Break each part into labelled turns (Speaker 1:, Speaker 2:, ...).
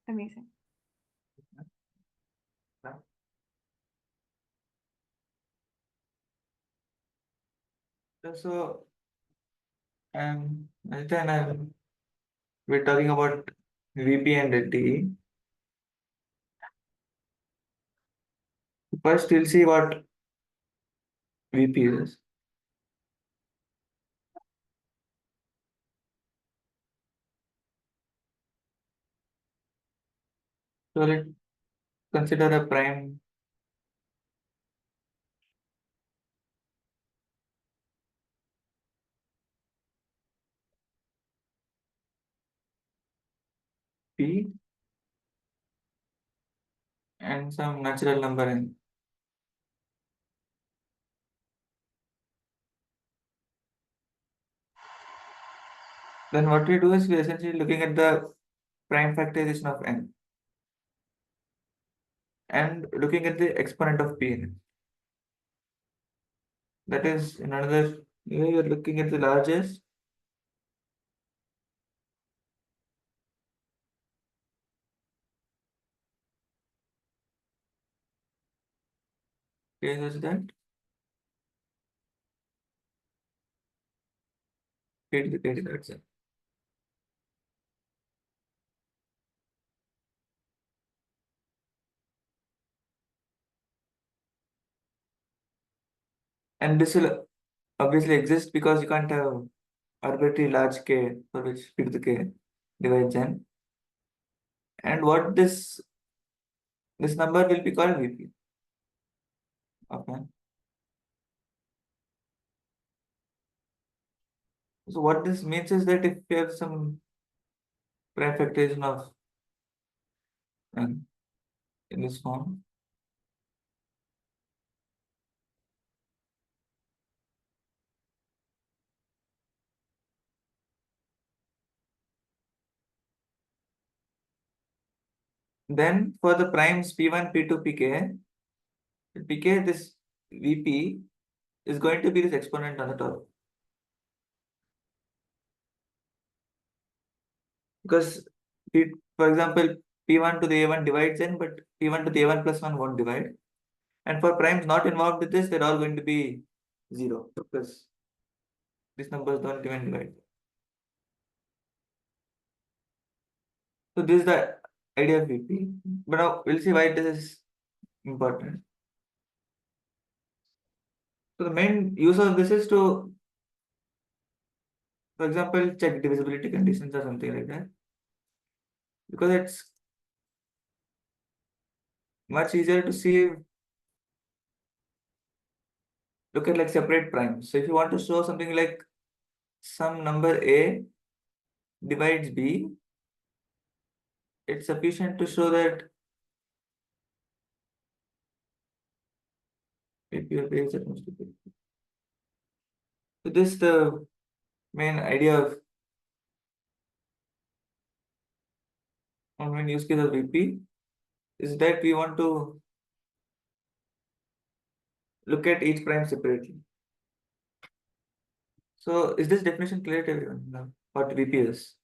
Speaker 1: Amazing.
Speaker 2: So, then we're talking about VP and DE. First, we'll see what VP is. So let's consider a prime P and some natural number N. Then what we do is we're essentially looking at the prime factorization of N and looking at the exponent of P in it. That is in another, you're looking at the largest case is that p-adic, that's it. And this will obviously exist because you can't have arbitrary large k for which p-adic divides N. And what this number will be called VP. Okay. So what this means is that if you have some prime factorization of N in this form, then for the primes P1, P2, Pk, this Vp is going to be this exponent on the top. Because for example, P1 to the A1 divides N, but P1 to the A1 plus 1 won't divide. And for primes not involved with this, they're all going to be 0 because these numbers don't even divide. So this is the idea of VP. But now we'll see why this is important. So the main use of this is to, for example, check divisibility conditions or something like that. Because it's much easier to see, look at like separate primes. So if you want to show something like some number A divides B, it's sufficient to show that if your base that must be. So this is the main idea of main use case of VP is that we want to look at each prime separately. So is this definition clear to everyone now? What VP is?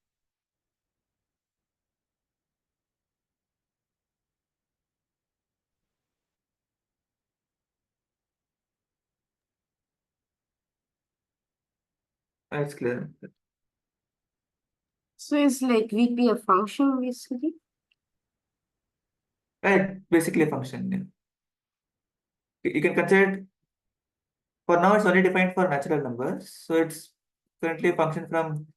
Speaker 2: It's clear.
Speaker 3: So is like VP a function basically?
Speaker 2: Right, basically a function. Yeah. You can consider it, for now it's only defined for natural numbers. So it's currently a function from,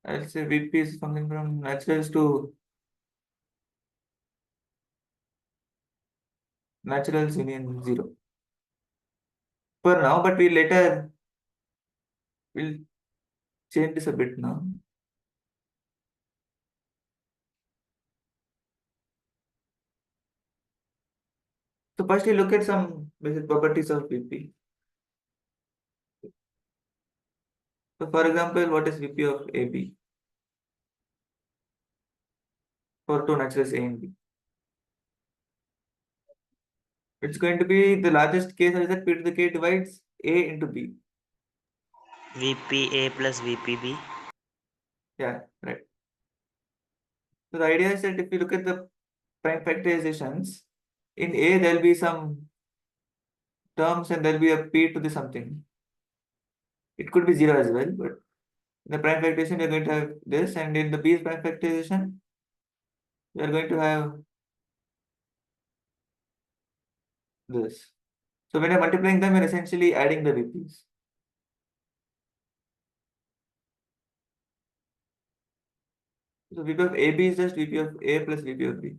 Speaker 2: I'll say VP is something from naturals to naturals union 0. For now, but we later will change this a bit now. So first we look at some basic properties of VP. So for example, what is VP of AB? For two naturals A and B. It's going to be the largest case is that P to the K divides A into B.
Speaker 4: VPA plus VPB.
Speaker 2: Yeah, right. So the idea is that if you look at the prime factorizations, in A there'll be some terms and there'll be a p to the something. It could be 0 as well, but in the prime factorization you're going to have this, and in the B's prime factorization you're going to have this. So when you're multiplying them, you're essentially adding the VPs. So VP of AB is just VP of A plus VP of B.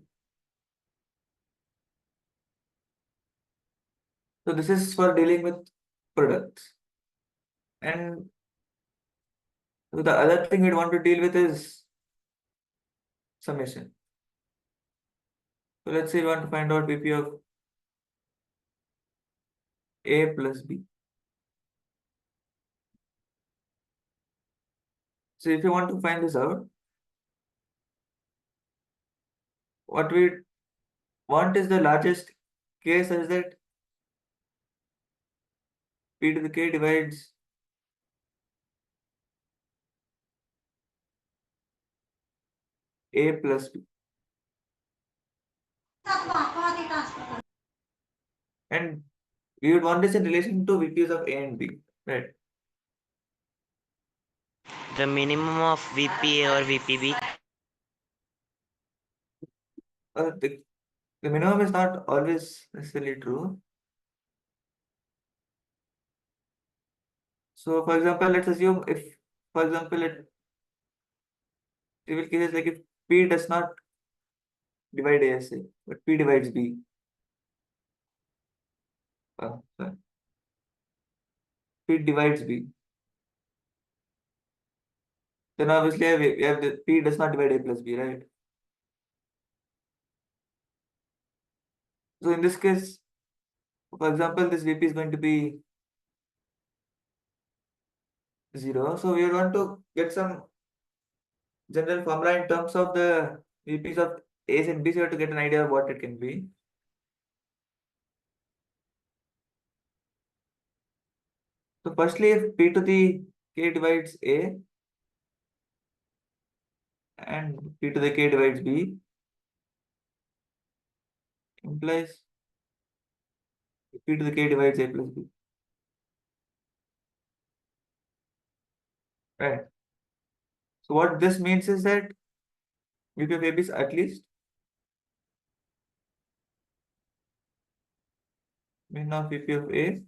Speaker 2: So this is for dealing with products. And the other thing we'd want to deal with is summation. So let's say we want to find out VP of A plus B. So if you want to find this out, what we want is the largest k such that p to the k divides A plus B. And we would want this in relation to VPs of A and B, right?
Speaker 1: The minimum of VPA or VPB.
Speaker 2: The minimum is not always necessarily true. So for example, let's assume if, for example, trivial cases like if P does not divide A, say, but P divides B. Sorry. P divides B. Then obviously we have the P does not divide A plus B, right? So in this case, for example, this VP is going to be 0. So we want to get some general formula in terms of the VPs of A's and B's. We have to get an idea of what it can be. So firstly, if P to the K divides A and P to the K divides B, implies P to the K divides A plus B. Right. So what this means is that VP of AB is at least min of VP of A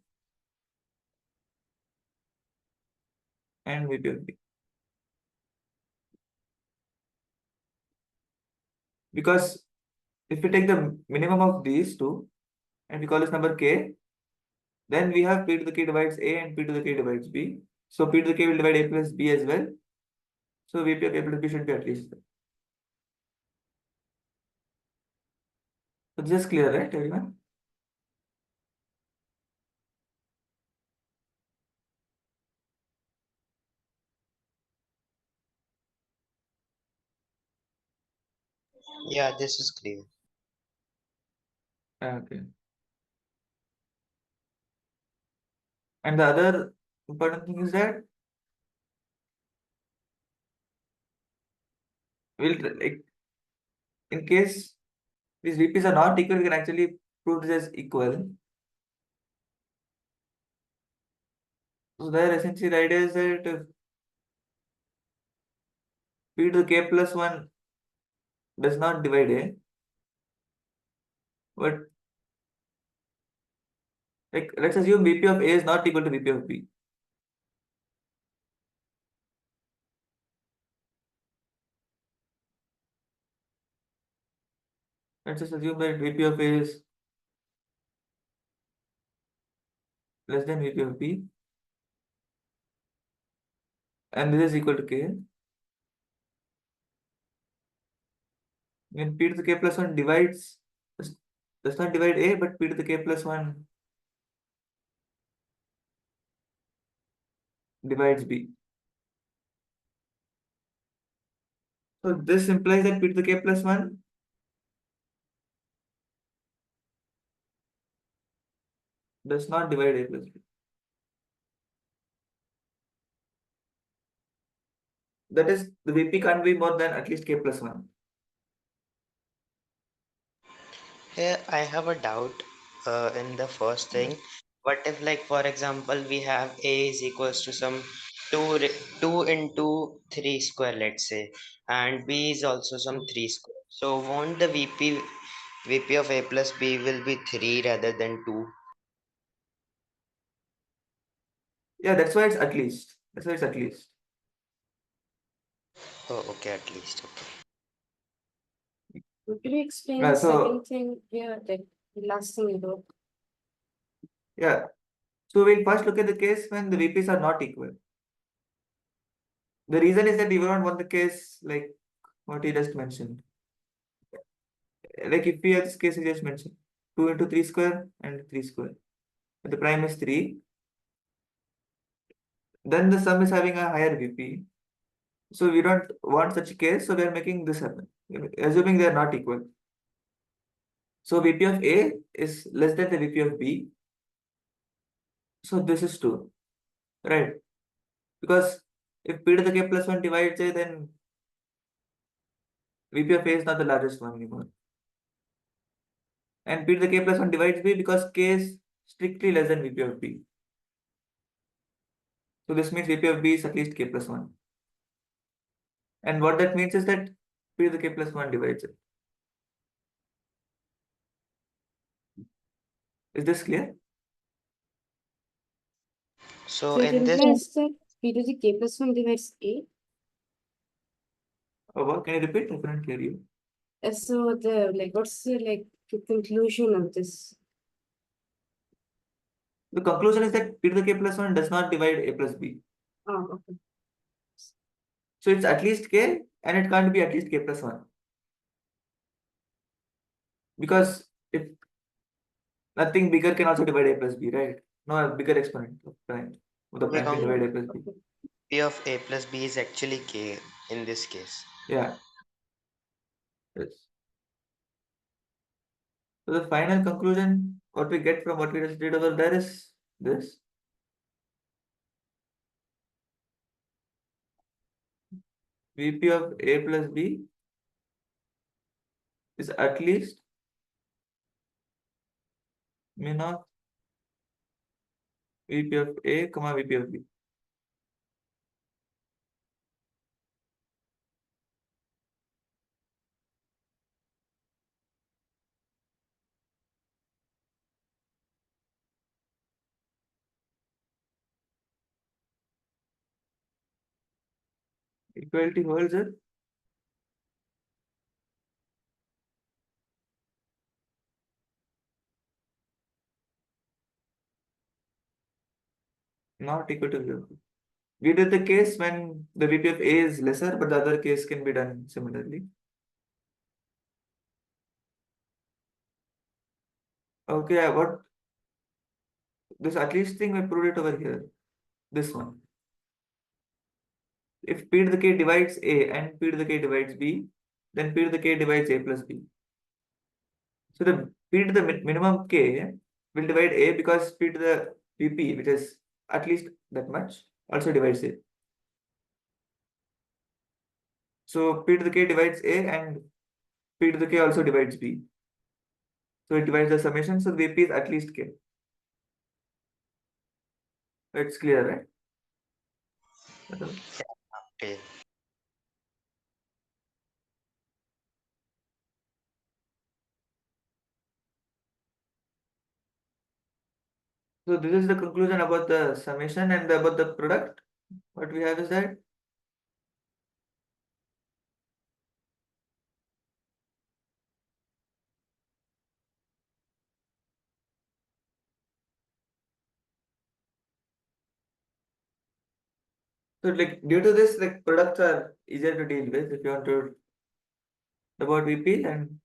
Speaker 2: and VP of B. Because if we take the minimum of these two and we call this number K, then we have P to the K divides A and P to the K divides B. So P to the K will divide A plus B as well. So VP of A plus B should be at least. So this is clear, right, everyone?
Speaker 1: Yeah, this is clear.
Speaker 2: Okay. And the other important thing is that we'll like in case these VPs are not equal, we can actually prove this as equal. So there essentially the idea is that if P to the K plus 1 does not divide A, but like let's assume VP of A is not equal to VP of B. Let's just assume that VP of A is less than VP of B and this is equal to K. When P to the K plus 1 divides, does does not divide A, but P to the K plus 1 divides B. So this implies that P to the K plus 1 does not divide A plus B. That is, the VP can't be more than at least K plus 1.
Speaker 1: Here I have a doubt in the first thing. What if, like, for example, we have a is equals to some 2 into 3 square, let's say, and b is also some 3 square. So won't the VP of a plus b will be 3 rather than 2?
Speaker 2: Yeah, that's why it's at least. That's why it's at least.
Speaker 1: Oh, okay, at least. Okay.
Speaker 3: Could you explain
Speaker 2: Yeah,
Speaker 3: the
Speaker 2: so
Speaker 3: second thing here, the last thing about?
Speaker 2: yeah. So we'll first look at the case when the VPs are not equal. The reason is that we don't want the case like what he just mentioned. Like if we have this case he just mentioned, 2 into 3 square and 3 square. But the prime is 3. Then the sum is having a higher VP. So we don't want such a case, so we are making this happen. Assuming they are not equal. So VP of A is less than the VP of B. So this is true, right? Because if P to the K plus 1 divides A, then VP of A is not the largest one anymore. And P to the K plus 1 divides B because K is strictly less than VP of B. So this means VP of B is at least K plus 1. And what that means is that P to the K plus 1 divides it. Is this clear?
Speaker 1: So
Speaker 3: So it
Speaker 1: in this,
Speaker 3: implies that p to the k plus 1 divides a.
Speaker 2: Or what? Can you repeat? I couldn't hear you.
Speaker 3: So the what's the the conclusion of this?
Speaker 2: The conclusion is that P to the K plus 1 does not divide A plus B.
Speaker 3: Oh, okay.
Speaker 2: So it's at least K and it can't be at least K plus 1. Because if nothing bigger can also divide A plus B, right? No, a bigger exponent of prime. The
Speaker 1: the
Speaker 2: prime can divide A plus B.
Speaker 1: P of a plus b is actually k in this case.
Speaker 2: Yeah. Yes. So the final conclusion, what we get from what we just did over there is this. VP of A plus B is at least min of VP of A, comma VP of B. Equality holds it. Not equal to 0. We did the case when the VP of A is lesser, but the other case can be done similarly. Okay, what this at least thing we proved it over here. This one. If P to the K divides A and P to the K divides B, then P to the K divides A plus B. So the P to the minimum K will divide A because P to the VP, which is at least that much, also divides A. So P to the K divides A and P to the K also divides B. So it divides the summation, so the VP is at least K. It's clear, right?
Speaker 1: Okay.
Speaker 2: So this is the conclusion about the summation and about the product. What we have is that so like due to this, like products are easier to deal with if you want to about VP. And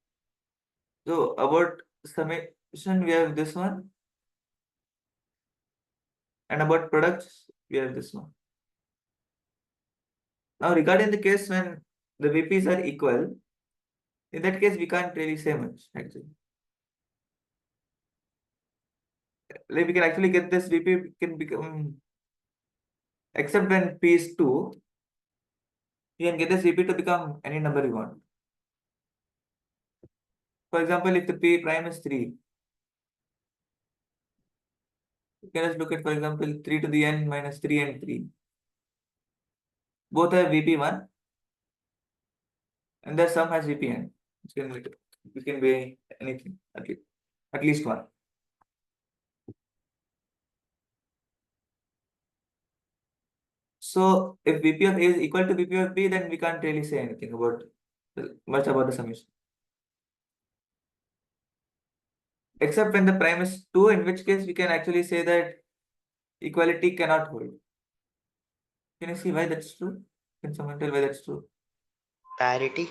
Speaker 2: so about summation we have this one, and about products we have this one. Now regarding the case when the VPs are equal, in that case we can't really say much actually. Like we can actually get this VP can become, except when P is 2, you can get this VP to become any number you want. For example, if the p prime is 3, you can just look at, for example, 3 to the n minus 3 and 3. Both have VP1 and their sum has VPn. It can be anything, at least one. So if VP of A is equal to VP of B, then we can't really say anything about much about the summation. Except when the prime is 2, in which case we can actually say that equality cannot hold. Can you see why that's true? Can someone tell why that's true?
Speaker 1: Parity.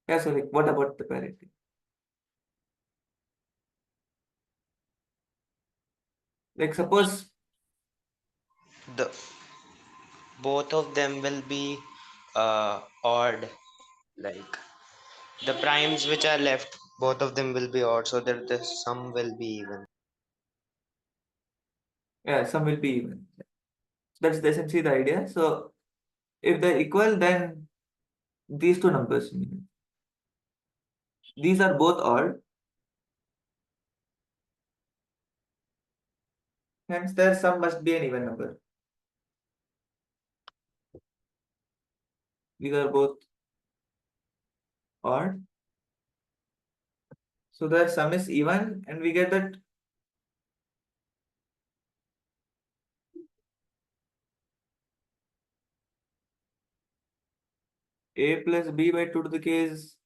Speaker 2: Yeah, so like, what about the parity? Like suppose,
Speaker 1: The both of them will be odd. Like the primes which are left, both of them will be odd, so that the sum will be even.
Speaker 2: yeah, some will be even. That's essentially the idea. So if they're equal, then these two numbers, these are both odd, hence their sum must be an even number. These are both odd, so their sum is even, and we get that a plus b by 2 to the k is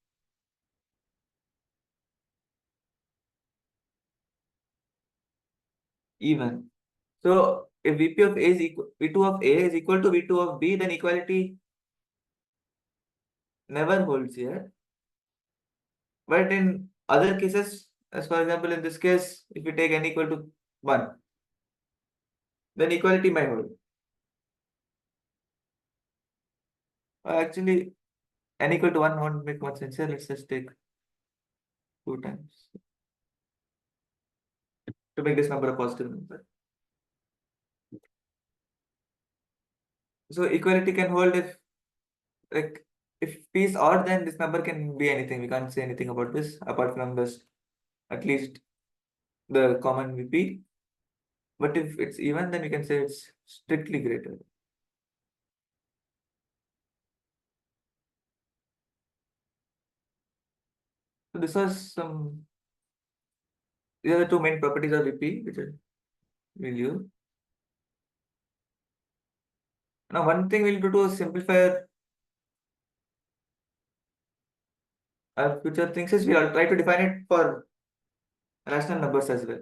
Speaker 2: even. So if VP of A is equal, V2 of A is equal to V2 of B, then equality never holds here. But in other cases, as for example, in this case, if we take n equal to 1, then equality might hold. Actually, n equal to 1 won't make much sense here. Let's just take 2 times to make this number a positive number. So equality can hold if, like, if p is odd, then this number can be anything. We can't say anything about this apart from this, at least the common VP. But if it's even, then we can say it's strictly greater. So this was some, these are the two main properties of VP, which we'll use. Now, one thing we'll do to simplify our future things is we'll try to define it for rational numbers as well.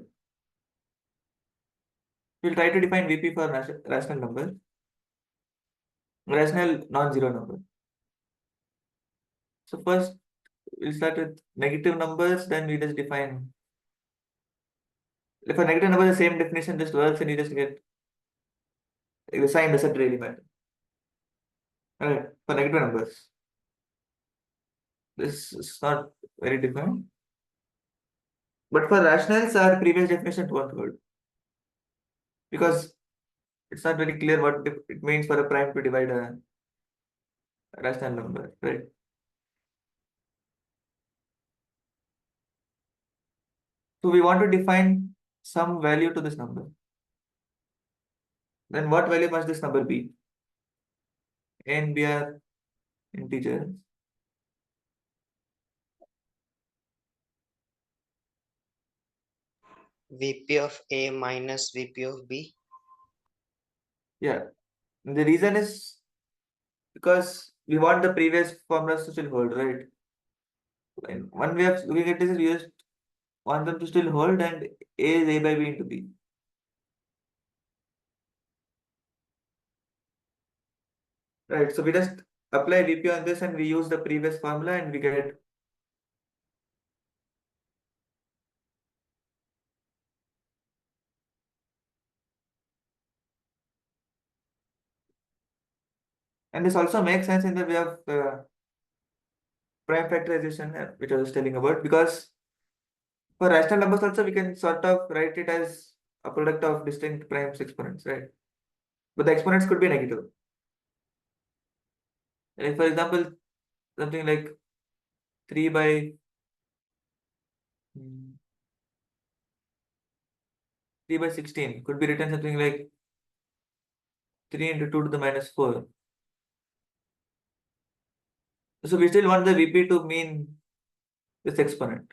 Speaker 2: We'll try to define VP for rational numbers, rational non-zero number. So first, we'll start with negative numbers, then we just define. If a negative number is the same definition just works, and you just get the sign doesn't really matter. Alright, for negative numbers, this is not very defined. But for rationals, our previous definition won't hold because it's not very clear what it means for a prime to divide a rational number, right? So we want to define some value to this number. Then what value must this number be? A and B are integers.
Speaker 1: VP of A minus VP of B.
Speaker 2: Yeah. And the reason is because we want the previous formulas to still hold, right? And one way of looking at this is we just want them to still hold, and A is A by B into B. Right. So we just apply VP on this and we use the previous formula and we get and this also makes sense in the way of prime factorization, which I was telling about, because for rational numbers also we can sort of write it as a product of distinct primes exponents, right? But the exponents could be negative. Like for example, something like 3 by 3 by 16 could be written something like 3 into 2 to the minus 4. So we still want the VP to mean this exponent.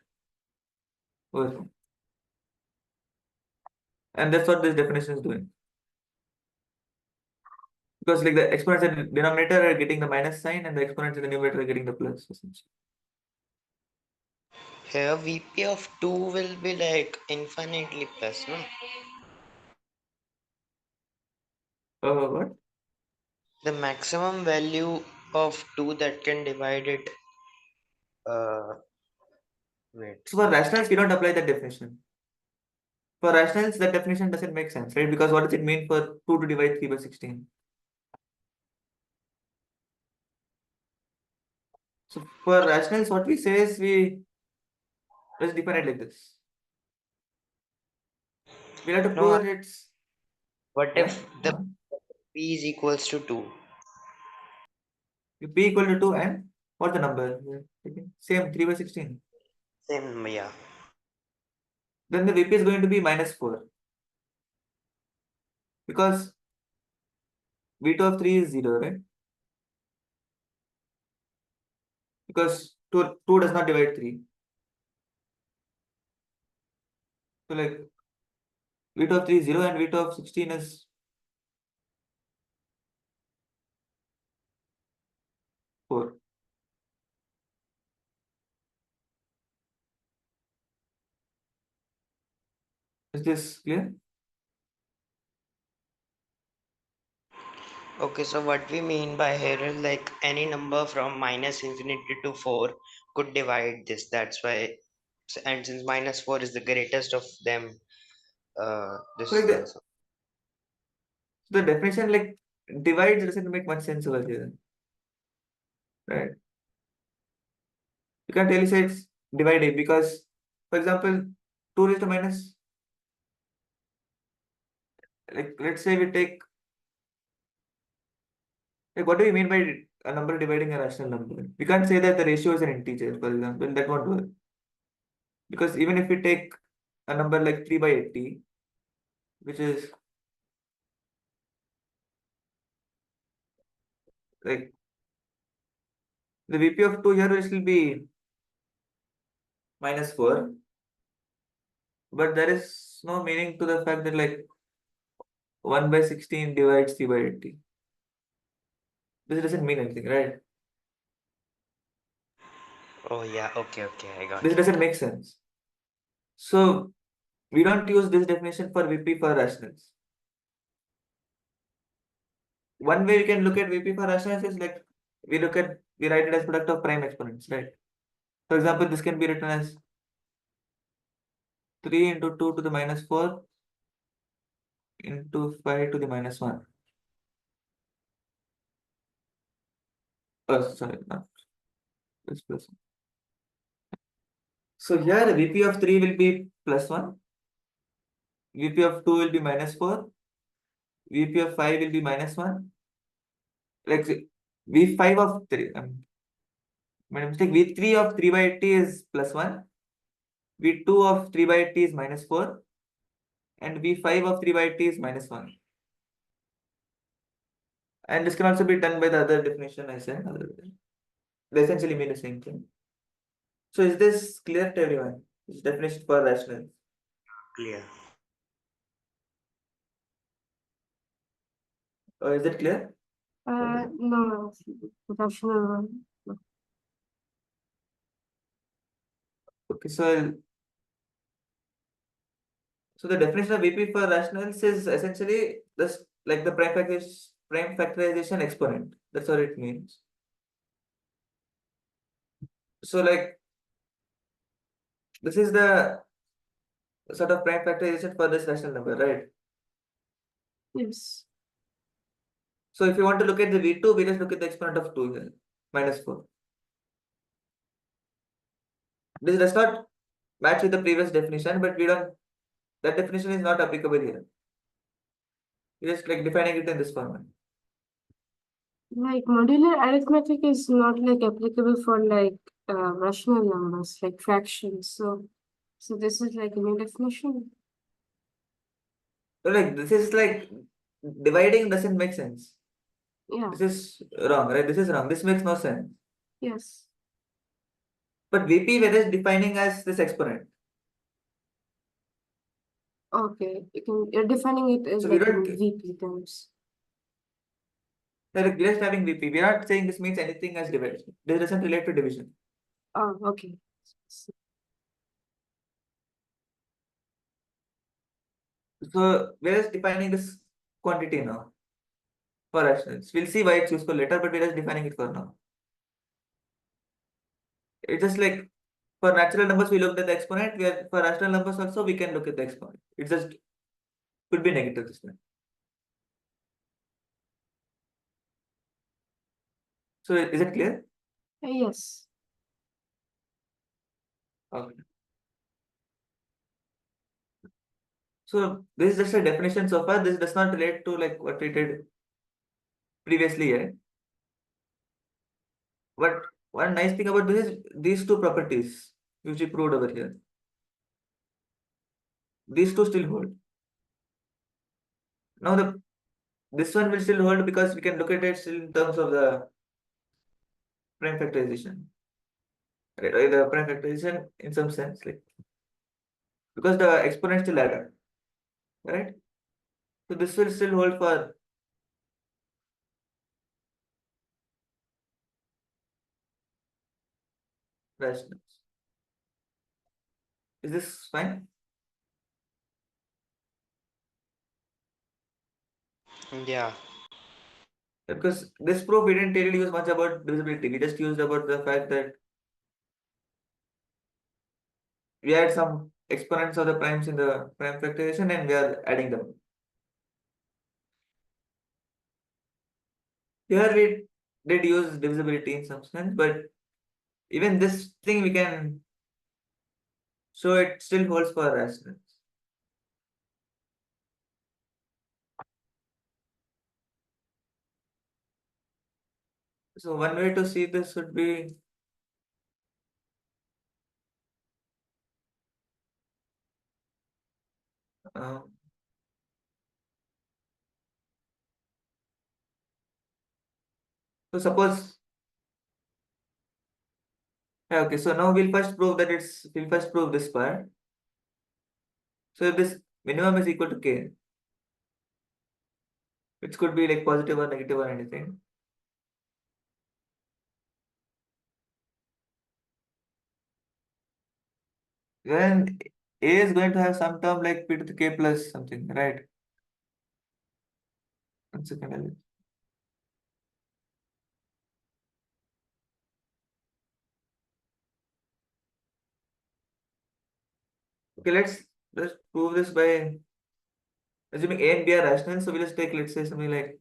Speaker 2: And that's what this definition is doing. Because like the exponents in the denominator are getting the minus sign and the exponents in the numerator are getting the plus, essentially.
Speaker 1: Here VP of 2 will be like infinitely plus, no?
Speaker 2: What?
Speaker 1: The maximum value of 2 that can divide it. Wait.
Speaker 2: So for rationals, we don't apply that definition. For rationals, that definition doesn't make sense, right? Because what does it mean for 2 to divide 3 by 16? So for rationals, what we say is we just define it like this. We'll have to
Speaker 1: No,
Speaker 2: prove that it's,
Speaker 1: what
Speaker 2: yeah,
Speaker 1: if the P is equals to 2?
Speaker 2: p equal to 2 and what's the number? Same, 3 by 16.
Speaker 1: Same, yeah.
Speaker 2: Then the VP is going to be minus 4. Because V2 of 3 is 0, right? Because 2 does not divide 3. So like V2 of 3 is 0 and V2 of 16 is 4. Is this clear?
Speaker 1: Okay, so what we mean by here is like any number from minus infinity to 4 could divide this. That's why, and since minus 4 is the greatest of them, this
Speaker 2: So
Speaker 1: is
Speaker 2: like
Speaker 1: the answer.
Speaker 2: the definition like divides doesn't make much sense over here, right? You can't really say it's divided because, for example, 2 raised to minus, like let's say we take, like what do we mean by a number dividing a rational number? We can't say that the ratio is an integer, for example, that won't work. Because even if we take a number like 3 by 80, which is like the VP of 2 here will still be minus 4, but there is no meaning to the fact that like 1 by 16 divides 3 by 80. This doesn't mean anything, right?
Speaker 1: Oh yeah, okay, okay, I got
Speaker 2: This
Speaker 1: it.
Speaker 2: doesn't make sense. So we don't use this definition for VP for rationals. One way we can look at VP for rationals is like we write it as product of prime exponents, right? For example, this can be written as 3 into 2 to the minus 4 into 5 to the minus 1. Oh, sorry, not this plus 1. So here the VP of 3 will be plus 1, VP of 2 will be minus 4, VP of 5 will be minus 1. Like V5 of 3, my mistake, V3 of 3 by 80 is plus 1, V2 of 3 by 80 is minus 4, and V5 of 3 by 80 is minus 1. And this can also be done by the other definition I said. They essentially mean the same thing. So is this clear to everyone? This definition for rational.
Speaker 1: Clear.
Speaker 2: Is it clear?
Speaker 3: No, rational.
Speaker 2: Okay, so the definition of VP for rationals is essentially this like the prime factorization exponent. That's what it means. So like this is the sort of prime factorization for this rational number, right?
Speaker 3: Yes.
Speaker 2: So if you want to look at the V2, we just look at the exponent of 2 here, minus 4. This does not match with the previous definition, but that definition is not applicable here. We're just like defining it in this format.
Speaker 3: Like modular arithmetic is not like applicable for like rational numbers, like fractions. So this is like a new definition.
Speaker 2: So like this is like dividing doesn't make sense.
Speaker 3: Yeah.
Speaker 2: This is wrong, right? This is wrong. This makes no sense.
Speaker 3: Yes.
Speaker 2: But VP where is defining as this exponent.
Speaker 3: Okay. You're defining it as
Speaker 2: So we
Speaker 3: like
Speaker 2: don't
Speaker 3: in VP terms.
Speaker 2: like we're just having VP. We're not saying this means anything as division. This doesn't relate to division.
Speaker 3: Oh, okay.
Speaker 2: So we're just defining this quantity now for rationals. We'll see why it's useful later, but we're just defining it for now. It's just like for natural numbers we looked at the exponent. We are for rational numbers also we can look at the exponent. It just could be negative this time. So is it clear?
Speaker 3: Yes.
Speaker 2: Okay. So this is just a definition so far. This does not relate to like what we did previously yet. But one nice thing about this is these two properties which we proved over here. These two still hold. Now the this one will still hold because we can look at it still in terms of the prime factorization. Right? Or the prime factorization in some sense, like because the exponent still add up, right? So this will still hold for rationals. Is this fine?
Speaker 1: Yeah.
Speaker 2: Because this proof we didn't really use much about divisibility. We just used about the fact that we had some exponents of the primes in the prime factorization and we are adding them. Here we did use divisibility in some sense, but even this thing we can show it still holds for rationals. So one way to see this would be um, so suppose yeah, okay, so now we'll first prove this part. So if this minimum is equal to k, which could be like positive or negative or anything, then a is going to have some term like p to the k plus something, right? One second, okay, let's prove this by assuming a and b are rational. So we'll just take let's say something like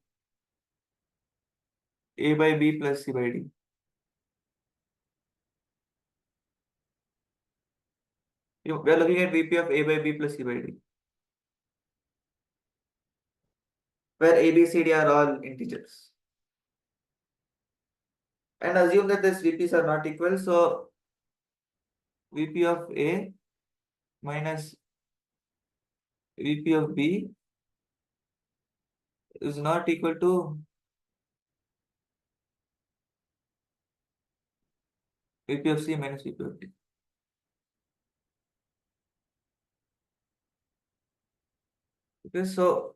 Speaker 2: a by b plus c by d. We are looking at VP of a by b plus c by d, where a, b, c, d are all integers. And assume that these VPs are not equal. So VP of a minus VP of b is not equal to VP of c minus VP of d. Okay, so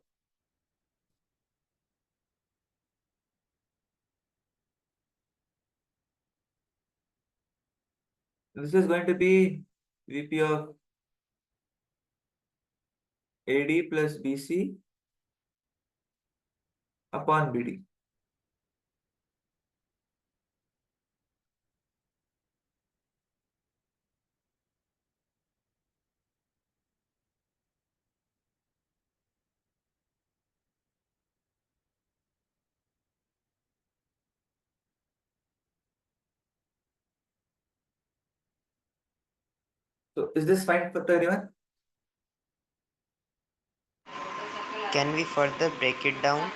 Speaker 2: this is going to be VP of AD plus BC upon BD. So is this fine for everyone?
Speaker 1: Can we further break it down?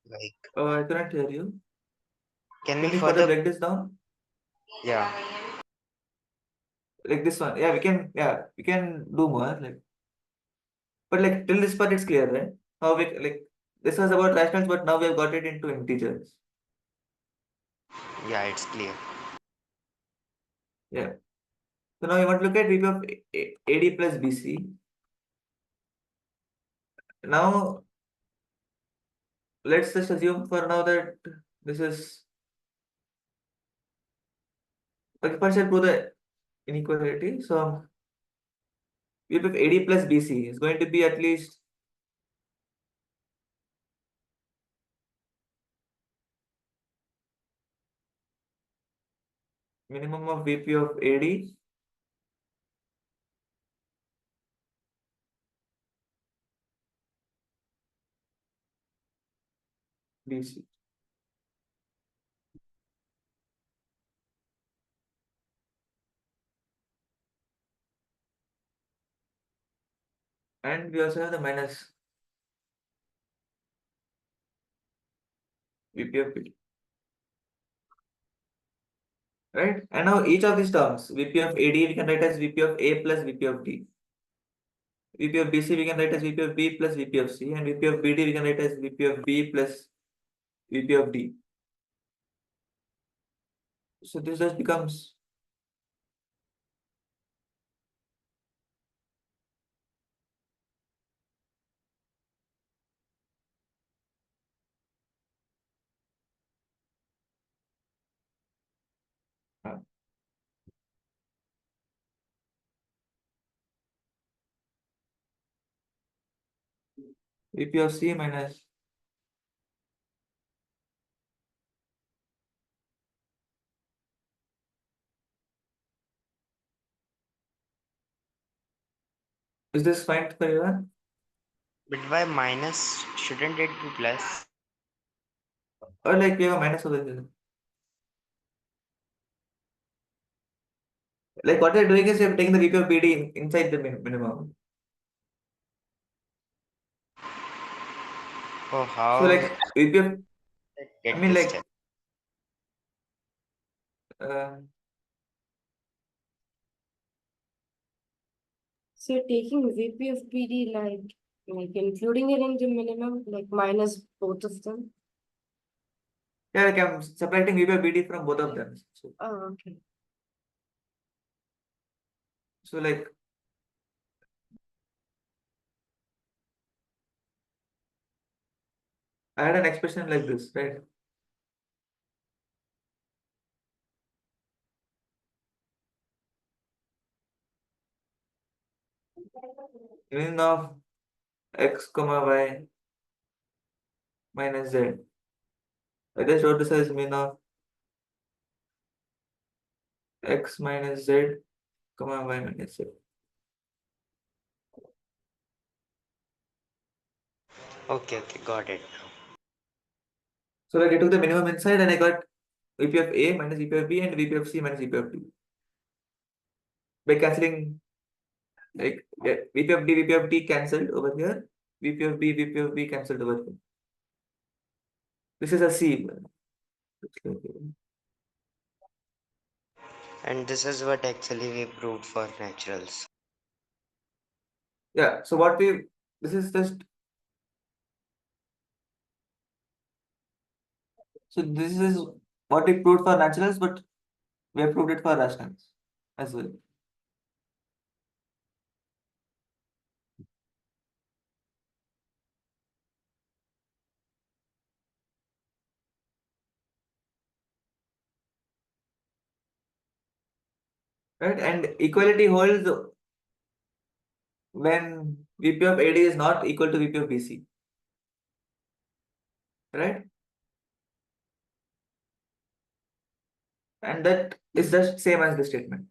Speaker 1: Like,
Speaker 2: I cannot hear you.
Speaker 1: Can we
Speaker 2: Can we further
Speaker 1: further?
Speaker 2: break this down?
Speaker 1: Yeah.
Speaker 2: Like this one. Yeah, we can do more. Like, but like till this part it's clear, right? How we like this was about rationals, but now we have got it into integers.
Speaker 1: Yeah, it's clear.
Speaker 2: Yeah. So now you want to look at VP of AD plus BC. Now let's just assume for now that this is like first I'll prove the inequality. So VP of AD plus BC is going to be at least minimum of VP of AD BC. And we also have the minus VP of PD. Right? And now each of these terms, VP of AD we can write as VP of A plus VP of D. VP of BC we can write as VP of B plus VP of C, and VP of BD we can write as VP of B plus VP of D. So this just becomes uh, VP of C minus. Is this fine for everyone?
Speaker 1: But why minus? Shouldn't it be plus?
Speaker 2: Or like we have a minus over here. Like what we're doing is we're taking the VP of BD inside the minimum.
Speaker 1: Oh,
Speaker 2: So
Speaker 1: how?
Speaker 2: like VP of, I
Speaker 1: Get
Speaker 2: mean
Speaker 1: this
Speaker 2: like
Speaker 1: step.
Speaker 2: uh,
Speaker 3: So taking VP of PD like including it in the minimum, like minus both of them.
Speaker 2: yeah, like I'm subtracting VP of BD from both of them.
Speaker 3: Oh, okay.
Speaker 2: So like I had an expression like this, right? Union of x comma y minus z. I just wrote this as min of x minus z comma y minus z.
Speaker 1: Okay, okay, got it.
Speaker 2: So like I took the minimum inside and I got VP of A minus VP of B and VP of C minus VP of D. By cancelling like yeah, VP of D, VP of D cancelled over here. VP of B, VP of B cancelled over here. This is a C.
Speaker 1: And this is what actually we proved for naturals.
Speaker 2: Yeah. So what we this is just so this is what we proved for naturals, but we have proved it for rationals as well. Right? And equality holds when VP of AD is not equal to VP of BC. Right? And that is just same as the statement.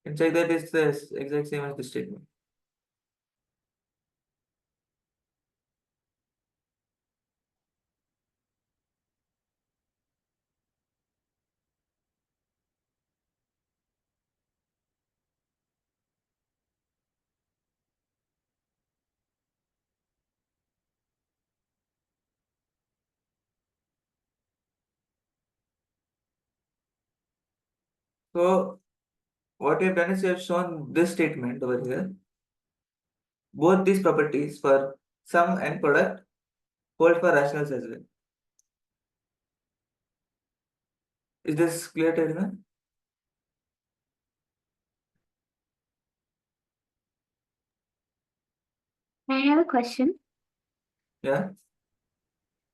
Speaker 2: And check that is the exact same as the statement. So what we have done is we have shown this statement over here. Both these properties for sum and product hold for rationals as well. Is this clear to everyone?
Speaker 4: I have a question.
Speaker 2: Yeah.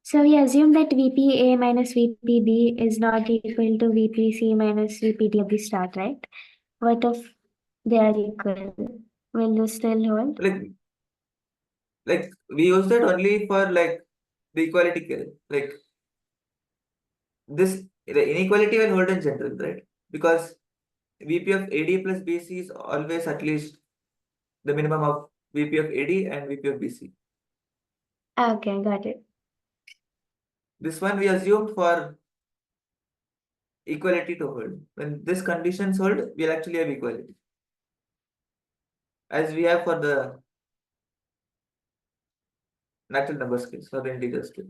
Speaker 4: So we assume that VPA minus VPB is not equal to VPC minus VPD at the start, right? What if they are equal? Will this still hold?
Speaker 2: Like we use that only for like the equality case. Like this, the inequality will hold in general, right? Because VP of AD plus BC is always at least the minimum of VP of AD and VP of BC.
Speaker 4: Okay, got it.
Speaker 2: This one we assumed for equality to hold. When this conditions hold, we'll actually have equality. As we have for the natural numbers case or the integers case.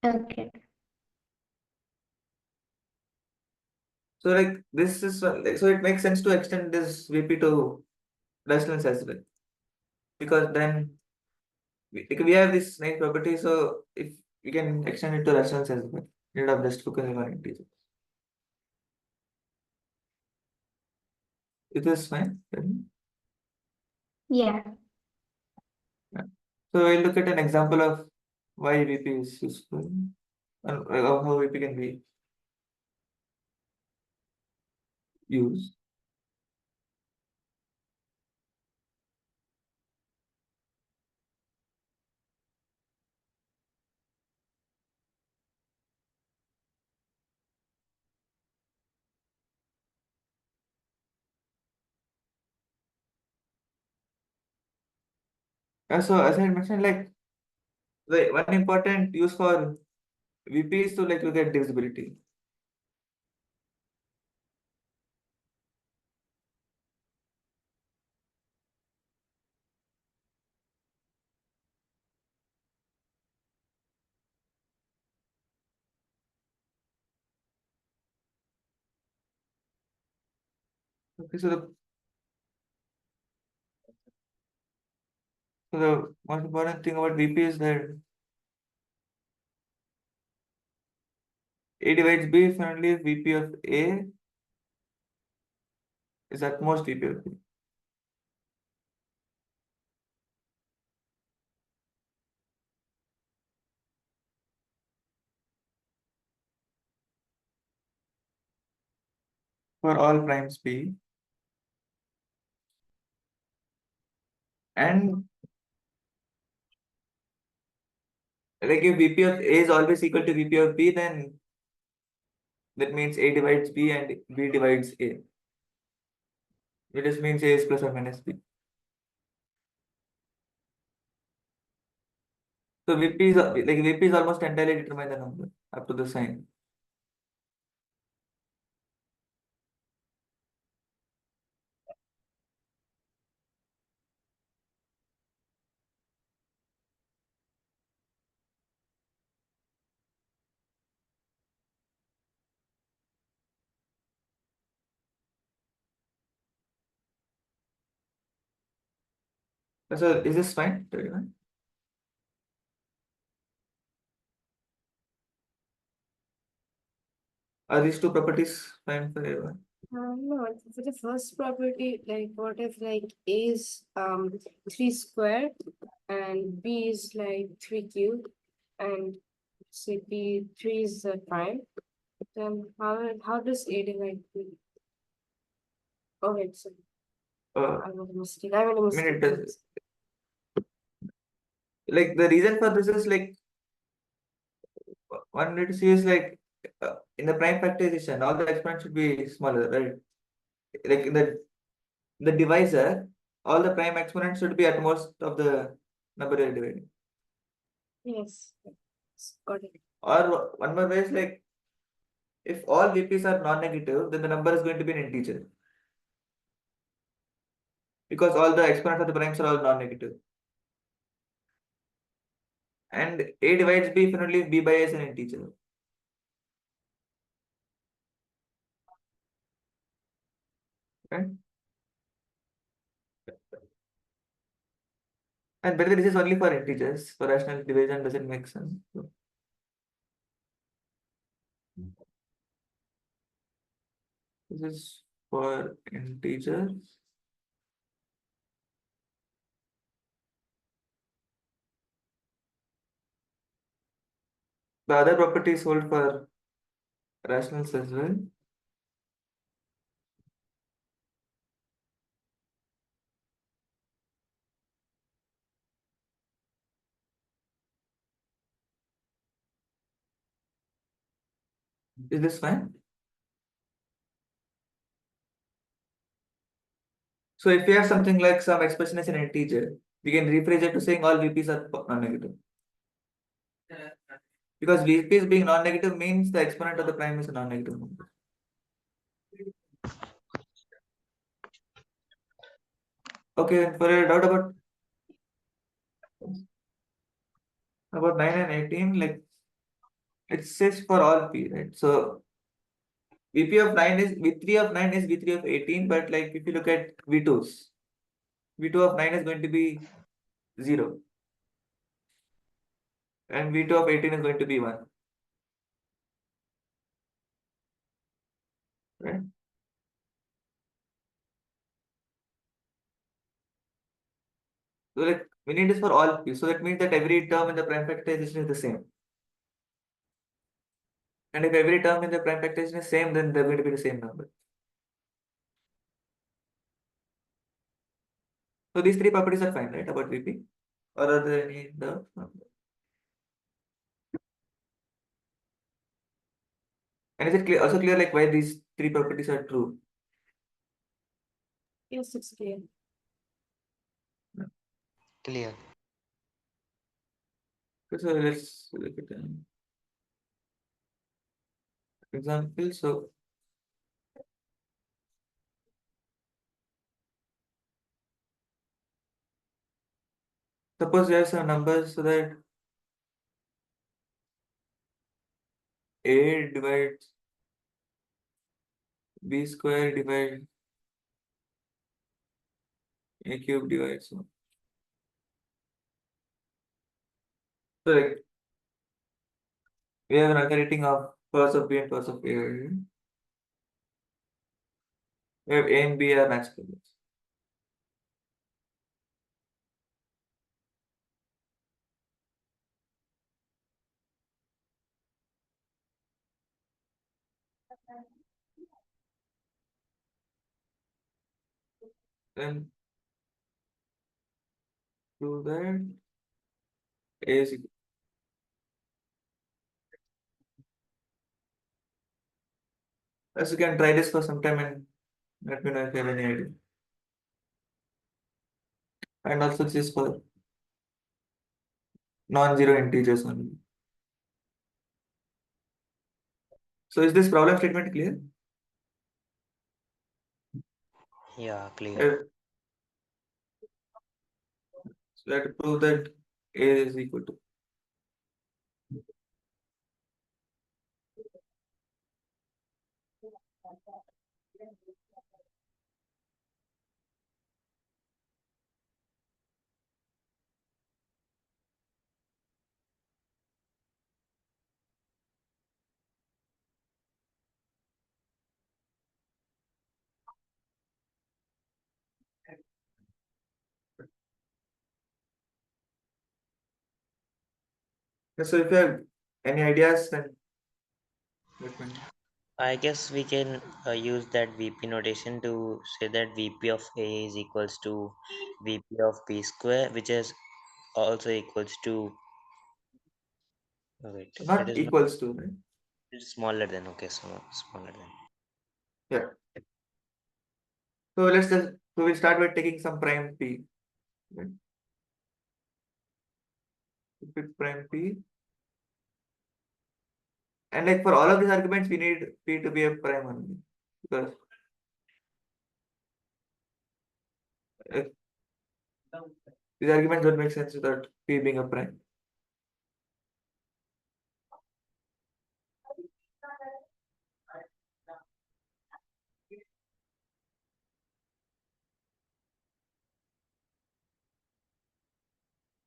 Speaker 4: Okay.
Speaker 2: So like this is like, so it makes sense to extend this VP to rationals as well. Because then we have this nice property, so if we can extend it to rationals as well, instead of just focusing on integers. It is fine.
Speaker 4: Yeah.
Speaker 2: Yeah. So we'll look at an example of why VP is useful and how VP can be used. So as I mentioned, like the one important use for VP is to like look at divisibility. Okay, so the most important thing about VP is that A divides B if only if VP of A is at most VP of B. For all primes B. And like if VP of A is always equal to VP of B, then that means A divides B and B divides A. It just means A is plus or minus B. So VP is like VP is almost entirely determine the number up to the sign. So is this fine to everyone? Are these two properties fine for everyone?
Speaker 3: No, for the first property, like what if like A is 3 squared and B is like 3 cubed and say B 3 is the prime, then how does A divide B? Oh wait, sorry.
Speaker 2: Uh,
Speaker 3: I made a mistake. I made a
Speaker 2: I mean, it
Speaker 3: mistake.
Speaker 2: does. Like the reason for this is like one need to see is like in the prime factorization, all the exponents should be smaller, right? Like in the divisor, all the prime exponents should be at most of the number you're dividing.
Speaker 3: Yes, got it.
Speaker 2: Or one more way is like if all VPs are non-negative, then the number is going to be an integer. Because all the exponents of the primes are all non-negative. And A divides B if and only if B by A is an integer. right? And by the way, this is only for integers. For rational division doesn't make sense. So this is for integers. The other properties hold for rationals as well. Is this fine? So if we have something like some expression as an integer, we can rephrase it to saying all VPs are non-negative. Because VPs being non-negative means the exponent of the prime is a non-negative number. Okay, for a doubt about 9 and 18, like it says for all P, right? So VP of 9 is V3 of 9 is V3 of 18, but like if you look at V2s, V2 of 9 is going to be 0, and V2 of 18 is going to be 1, right? So like we need this for all P. So that means that every term in the prime factorization is the same. And if every term in the prime factorization is same, then they're going to be the same number. So these three properties are fine, right, about VP? Or are there any in the number? And is it clear, also clear like why these three properties are true?
Speaker 3: Yes, it's clear.
Speaker 1: Clear.
Speaker 2: Okay, so let's look at an example. So suppose there are some numbers so that A divides B square divides A cube divides 1. So like we have an alternating of powers of B and powers of A. We have A and B are max problems. Then prove that A is equal. As you can try this for some time and let me know if you have any idea. And also this is for non-zero integers only. So is this problem statement clear?
Speaker 1: Yeah, clear.
Speaker 2: So we have to prove that A is equal to. So if you have any ideas, then let me know.
Speaker 1: I guess we can use that VP notation to say that VP of A is equals to VP of B square, which is also equals to, wait, it
Speaker 2: Not
Speaker 1: is not,
Speaker 2: equals to, right?
Speaker 1: it's smaller than, okay, so smaller than.
Speaker 2: Yeah. So we'll start by taking some prime P. Right? Pick prime P. And like for all of these arguments, we need P to be a prime only. Because if these arguments don't make sense without P being a prime.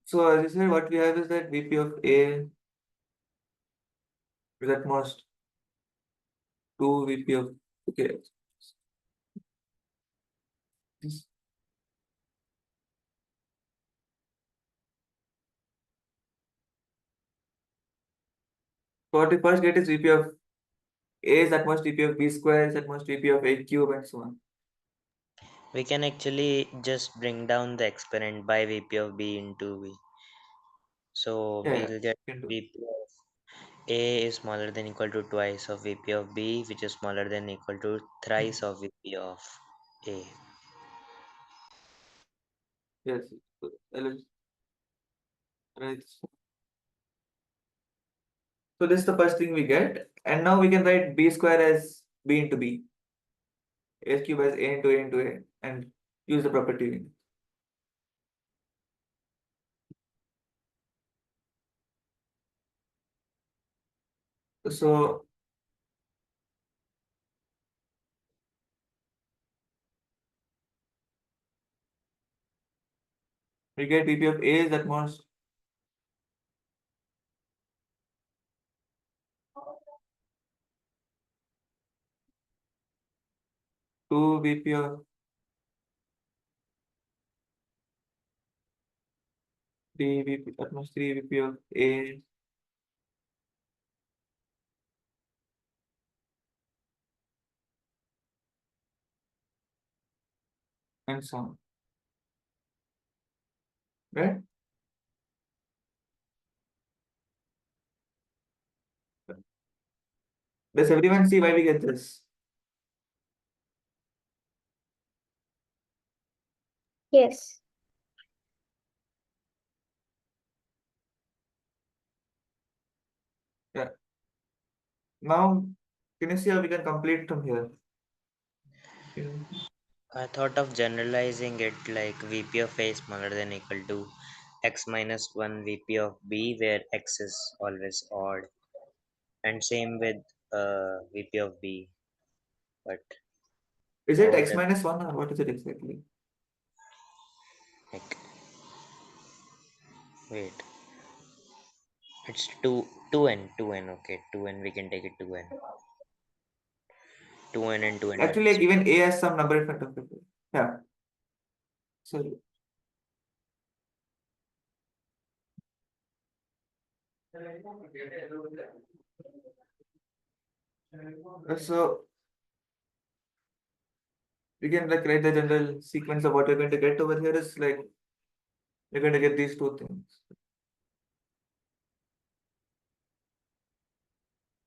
Speaker 2: So as you said, what we have is that VP of A is at most 2 VP of okay. This- What we first get is VP of A is at most VP of B square is at most VP of A cube and so on.
Speaker 1: We can actually just bring down the exponent by VP of B into V. So
Speaker 2: Yeah,
Speaker 1: we'll get
Speaker 2: you can do.
Speaker 1: VP of A is smaller than equal to twice of VP of B, which is smaller than equal to thrice of VP of A.
Speaker 2: Yes. Right. So this is the first thing we get. And now we can write B square as B into B. A cube as A into A into A and use the property. So we get VP of A is at most 2 VP of 3 VP at most 3 VP of A and so on. Right? Does everyone see why we get this?
Speaker 4: Yes.
Speaker 2: Yeah. Now can you see how we can complete from here? Yeah.
Speaker 1: I thought of generalizing it like VP of A is smaller than equal to x minus 1 VP of B, where x is always odd, and same with VP of B. But
Speaker 2: Is it
Speaker 1: over
Speaker 2: x
Speaker 1: the
Speaker 2: minus 1 or what is it exactly?
Speaker 1: like, wait, it's 2n. Okay, 2n. We can take it 2n. 2n and 2n
Speaker 2: Actually, like
Speaker 1: minus
Speaker 2: even A has some number in front of it. Yeah. So so we can like write the general sequence of what we're going to get over here is like we're going to get these two things.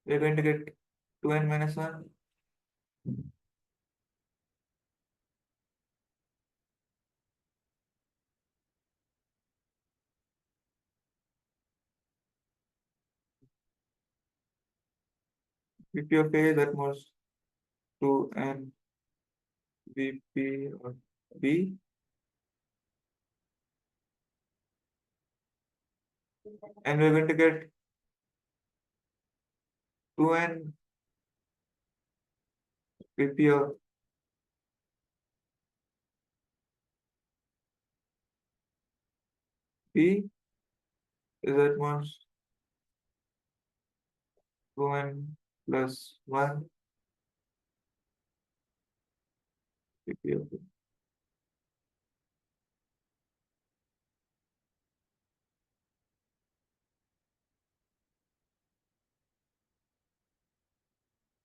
Speaker 2: We're going to get 2n minus 1 VP of A is at most 2n VP of B and we're going to get 2n VP of B is at most 2n plus 1 VP of B.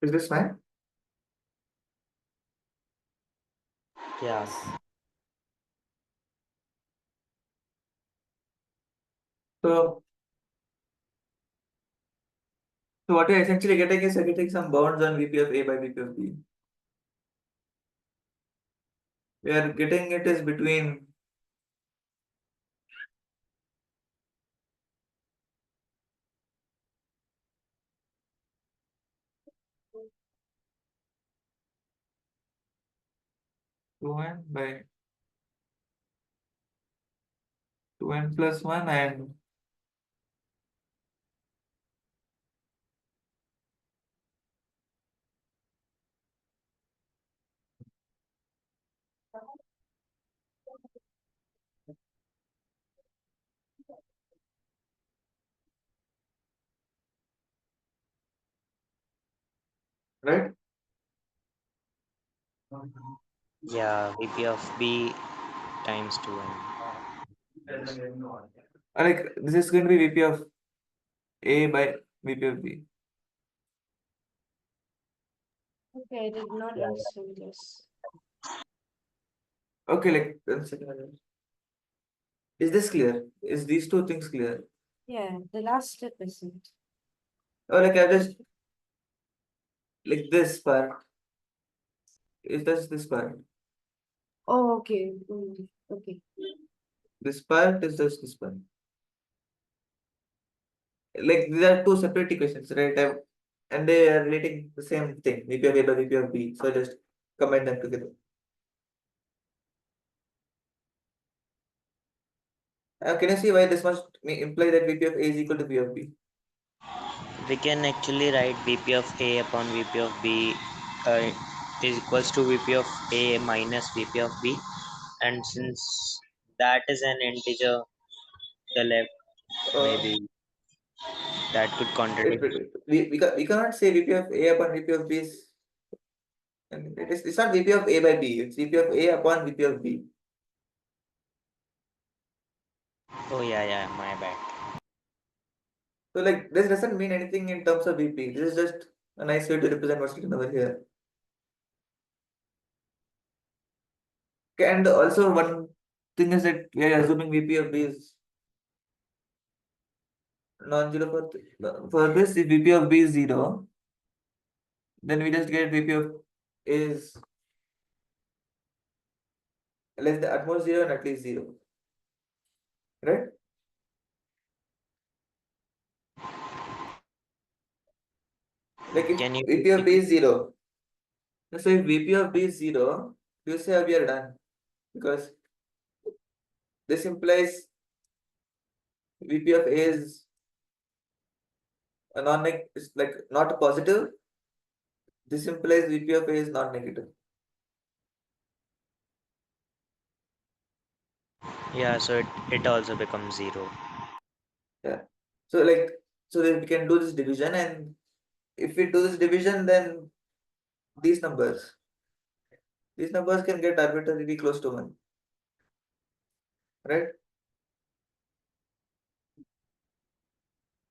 Speaker 2: Is this fine?
Speaker 1: yeah.
Speaker 2: So, so what we're essentially getting is we're getting some bounds on VP of A by VP of B. We are getting it is between 2n by 2n plus 1 and right?
Speaker 1: Yeah, VP of B times 2n.
Speaker 2: Like this is going to be VP of A by VP of B.
Speaker 3: Okay, I did not understand this.
Speaker 2: Okay, like 1 second. Is this clear? Is these two things clear?
Speaker 3: Yeah, the last step isn't.
Speaker 2: Or like I just like this part. Is this part?
Speaker 3: Oh, okay. Okay.
Speaker 2: This part is just this part. Like these are two separate equations, right? And they are relating the same thing, VP of A by VP of B. So just combine them together. Can you see why this must imply that VP of A is equal to V of B?
Speaker 1: We can actually write VP of A upon VP of B uh, is equals to VP of A minus VP of B, and since that is an integer, the left
Speaker 2: Uh,
Speaker 1: maybe that could
Speaker 2: wait,
Speaker 1: contradict.
Speaker 2: wait, wait. We cannot say VP of A upon VP of B is, and it's not VP of A by B, it's VP of A upon VP of B.
Speaker 1: Oh yeah, my bad.
Speaker 2: So like this doesn't mean anything in terms of VP. This is just a nice way to represent what's written over here. Okay, and also one thing is that we are assuming VP of B is non-zero for this. If VP of B is 0, then we just get VP of A is less than at most 0 and at least 0, right? Like if
Speaker 1: Can you
Speaker 2: VP of B is 0, so if VP of B is 0, you say we are done because this implies VP of A is a is like not positive. This implies VP of A is not negative.
Speaker 1: yeah? So it also becomes 0.
Speaker 2: Yeah. So like so that we can do this division, and if we do this division, then these numbers these numbers can get arbitrarily close to 1, right?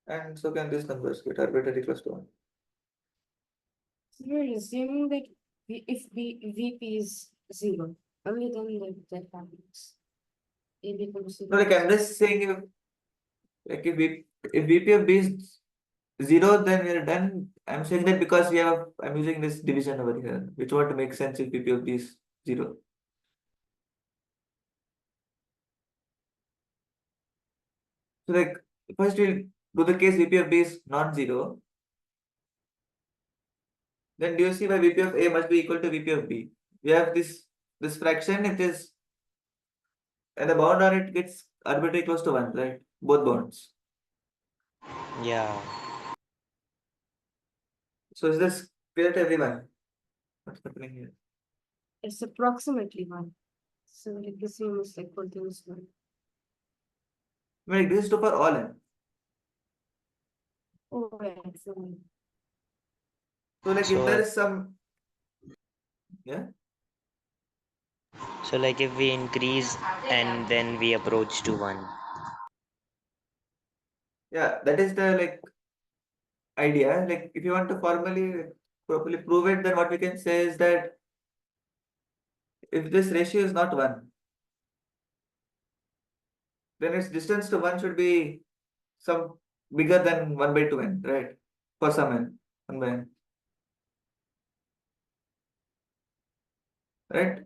Speaker 2: And so can these numbers get arbitrarily close to 1.
Speaker 3: So you're assuming that if VP is 0, only then that happens. A becomes
Speaker 2: No,
Speaker 3: 0.
Speaker 2: like I'm just saying if VP of B is 0, then we are done. I'm saying that because I'm using this division over here, which won't make sense if VP of B is 0. So like first we'll do the case VP of B is non-zero. Then do you see why VP of A must be equal to VP of B? We have this fraction, it is, and the bound on it gets arbitrarily close to 1, right? Both bounds.
Speaker 1: Yeah.
Speaker 2: So is this clear to everyone? What's happening here?
Speaker 3: It's approximately 1. So like the same is like continuous 1.
Speaker 2: I mean, this is true for all n.
Speaker 3: Oh, yeah. So
Speaker 2: So like if there
Speaker 1: So
Speaker 2: is some, yeah,
Speaker 1: so like if we increase and then we approach to 1.
Speaker 2: yeah, that is the like idea. Like if you want to formally properly prove it, then what we can say is that if this ratio is not 1, then its distance to 1 should be some bigger than 1 by 2n, right? For some n, 1 by n, right?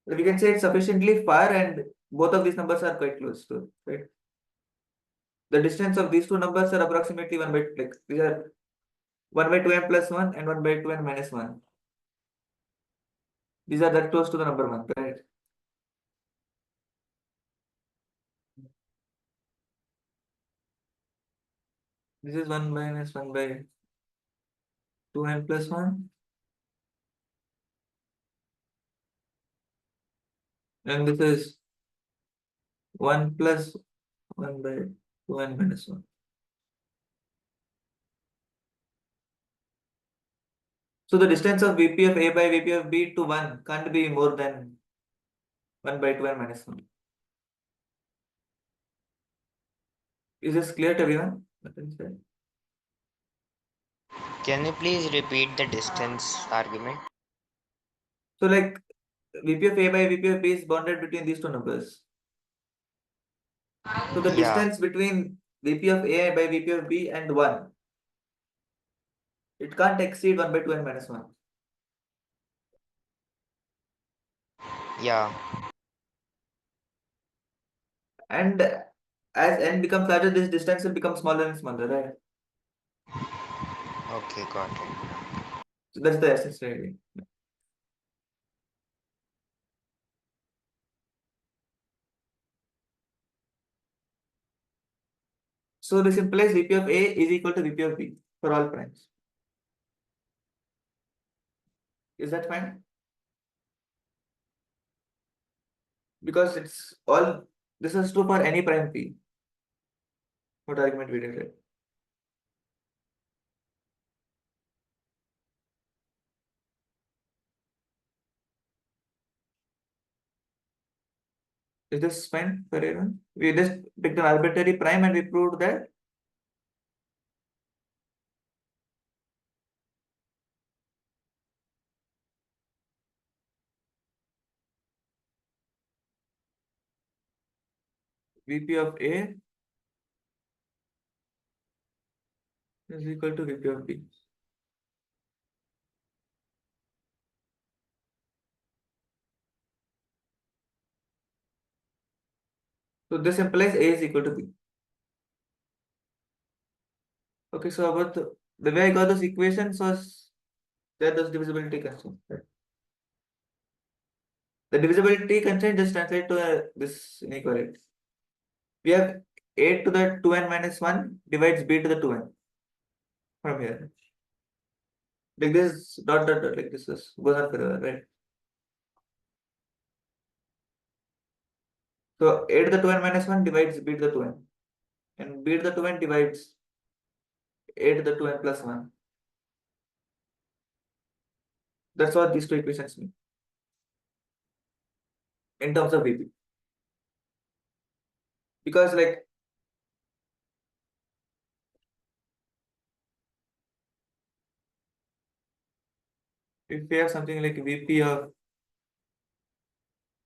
Speaker 2: We can say it's sufficiently far and both of these numbers are quite close to, right? The distance of these two numbers are approximately 1 by, like these are 1 by 2n plus 1 and 1 by 2n minus 1. These are that close to the number 1, right? This is 1 minus 1 by 2n plus 1. And this is 1 plus 1 by 2n minus 1. So the distance of VP of A by VP of B to 1 can't be more than 1 by 2 and minus 1. Is this clear to everyone?
Speaker 1: Can you please repeat the distance argument?
Speaker 2: So like VP of A by VP of B is bounded between these two numbers. So the
Speaker 1: Yeah,
Speaker 2: distance between VP of A by VP of B and 1, it can't exceed 1 by 2 and minus 1.
Speaker 1: yeah.
Speaker 2: And as n becomes larger, this distance will become smaller and smaller, right?
Speaker 1: Okay, got it.
Speaker 2: So that's the essence, really. So this implies VP of A is equal to VP of B for all primes. Is that fine? Because it's all, this is true for any prime P. What argument we did, right? Is this fine for everyone? We just picked an arbitrary prime and we proved that VP of A is equal to VP of B. So this implies A is equal to B. Okay, so about the way I got those equations was that those divisibility constraints. Right? The divisibility constraint just translate to this inequality. We have A to the 2n minus 1 divides B to the 2n from here. Like this dot dot dot, like this is goes on forever, right? So A to the 2n minus 1 divides B to the 2n, and B to the 2n divides A to the 2n plus 1. That's what these two equations mean in terms of VP. Because like if we have something like VP of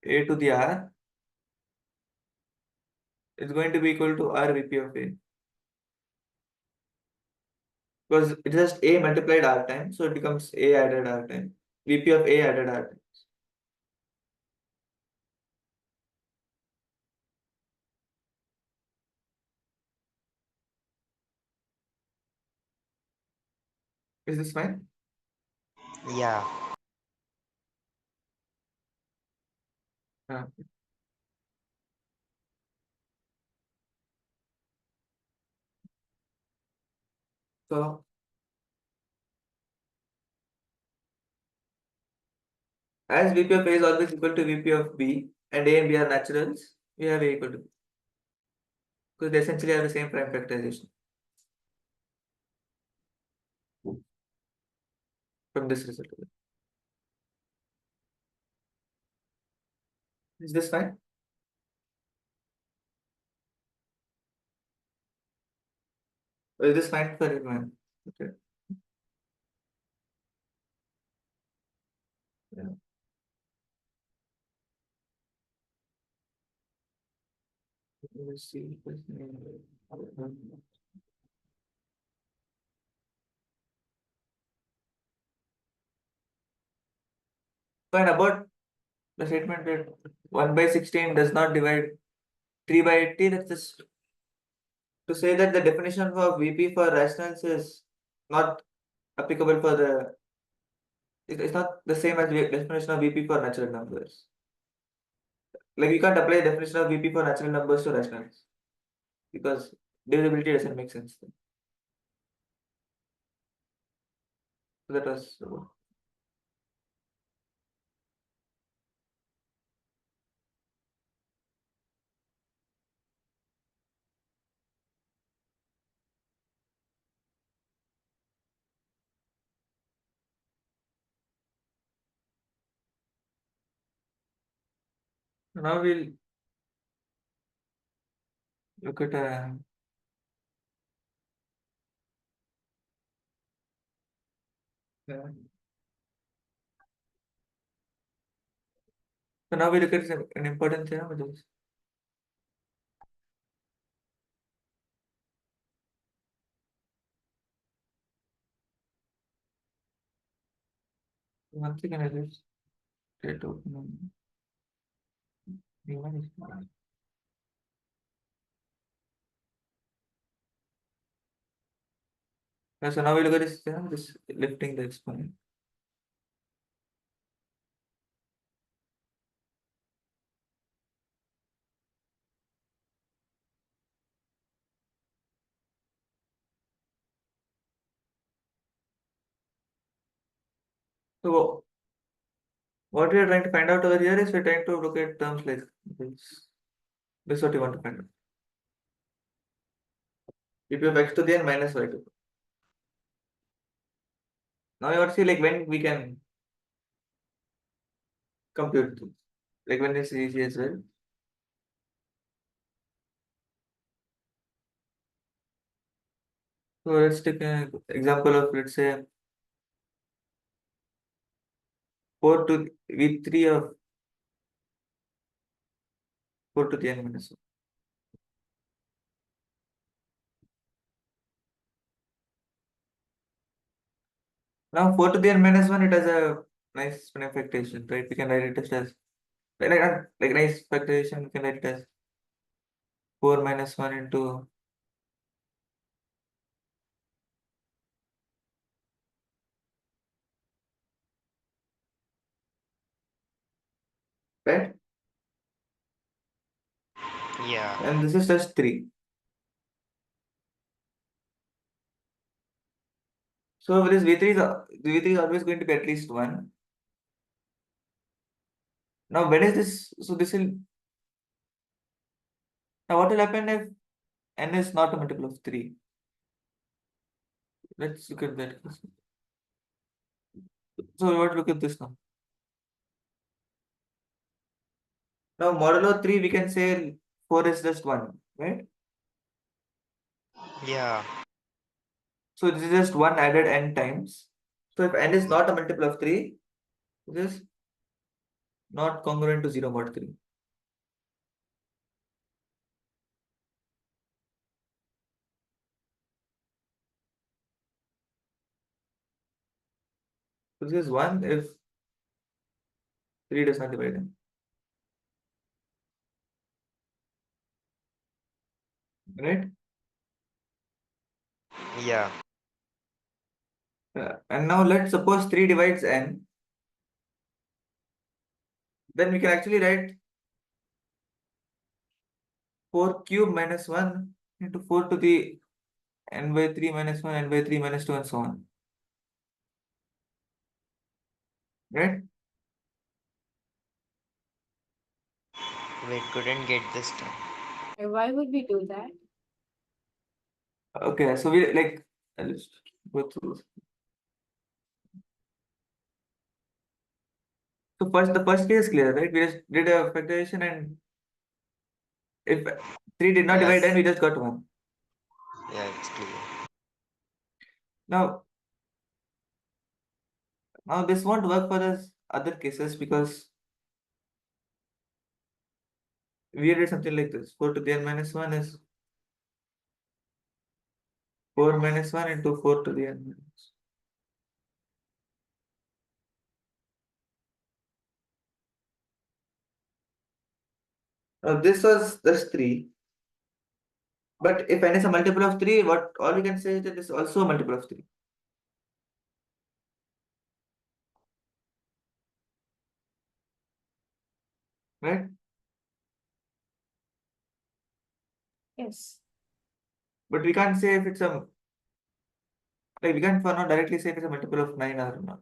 Speaker 2: A to the R, it's going to be equal to R VP of A. Because it's just A multiplied R time, so it becomes A added R time. VP of A added R time. Is this fine?
Speaker 1: Yeah,
Speaker 2: Uh, so as VP of A is always equal to VP of B and A and B are naturals, we have A equal to B. Because they essentially have the same prime factorization from this result. Is this fine? Or is this fine for everyone? Okay. Yeah. Let's see. Fine, about the statement that 1 by 16 does not divide 3 by 80, that's just to say that the definition for VP for rationals is not applicable for the, it's not the same as the definition of VP for natural numbers. Like you can't apply the definition of VP for natural numbers to rationals because divisibility doesn't make sense. So that was Now we'll look at so now we look at an important theorem, which is one second. I just try to open the image. So now we look at this theorem, just lifting the exponent. So what we are trying to find out over here is we're trying to look at terms like this. This is what we want to find out. If you have x to the n minus y to. Now you want to see like when we can compute this. Like when it's easy as well. So let's take an example of, let's say, 4 to v3 of 4 to the n minus 1. Now 4 to the n minus 1, it has a nice factorization, right? We can write it just as like nice factorization, we can write it as 4 minus 1 into right?
Speaker 1: Yeah.
Speaker 2: And this is just 3. So this v3 is always going to be at least 1. Now when is this? So this will, now what will happen if n is not a multiple of 3? Let's look at that. So we want to look at this now. Now modulo 3, we can say 4 is just 1, right?
Speaker 1: Yeah.
Speaker 2: So this is just 1 added n times. So if n is not a multiple of 3, this is not congruent to 0 mod 3. So this is 1 if 3 does not divide n, right?
Speaker 1: Yeah.
Speaker 2: And now let's suppose 3 divides n, then we can actually write 4 cube minus 1 into 4 to the n by 3 minus 1, n by 3 minus 2, and so on, right?
Speaker 1: We couldn't get this done.
Speaker 3: Why would we do that?
Speaker 2: Okay, so we like, I'll just go through this. So first, the first case is clear, right? We just did a factorization, and if 3 did not divide n,
Speaker 1: Yes.
Speaker 2: we just got 1.
Speaker 1: Yeah, it's clear.
Speaker 2: Now this won't work for us other cases because we did something like this. 4 to the n minus 1 is 4 minus 1 into 4 to the n minus. Now this was just 3. But if n is a multiple of 3, what all we can say is that it is also a multiple of 3. Right?
Speaker 3: Yes.
Speaker 2: But we can't say if it's a, like we can't for now directly say if it's a multiple of 9 or not.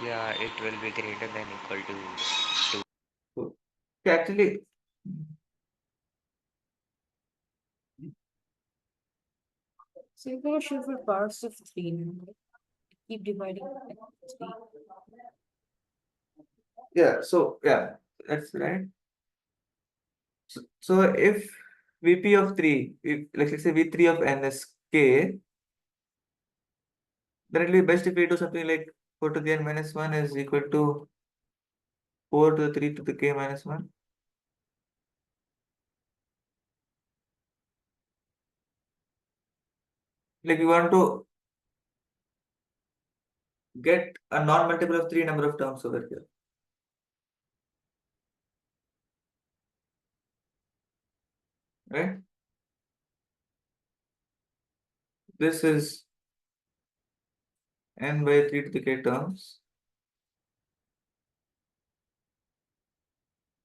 Speaker 1: Yeah, it will be greater than equal to 2.
Speaker 2: So actually,
Speaker 3: So you're gonna shoot for powers of 3 now, right? Keep dividing by 3.
Speaker 2: Yeah, so yeah, that's right. So if VP of 3, if like let's say V3 of n is k, then it will be best if we do something like 4 to the n minus 1 is equal to 4 to the 3 to the k minus 1. Like we want to get a non-multiple of 3 number of terms over here. Right? This is n by 3 to the k terms,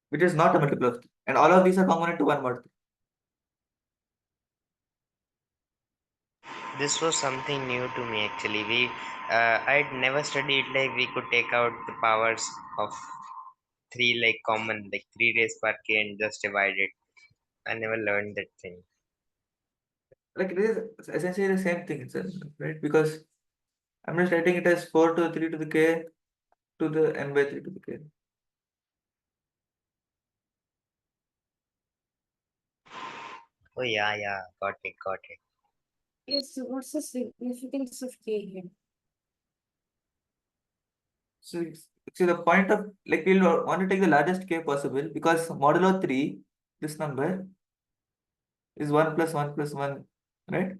Speaker 2: which is not a multiple of 3. And all of these are common to 1 mod 3.
Speaker 1: This was something new to me actually. I'd never studied like we could take out the powers of three like common, like 3 raised per k and just divide it. I never learned that thing.
Speaker 2: Like it is essentially the same thing itself, right? Because I'm just writing it as 4 to the 3 to the k to the n by 3 to the k.
Speaker 1: Oh yeah, yeah, got it, got it.
Speaker 3: Yes, so what's the significance of K here?
Speaker 2: So see the point of like we'll want to take the largest k possible because modulo 3, this number is 1 plus 1 plus 1, right?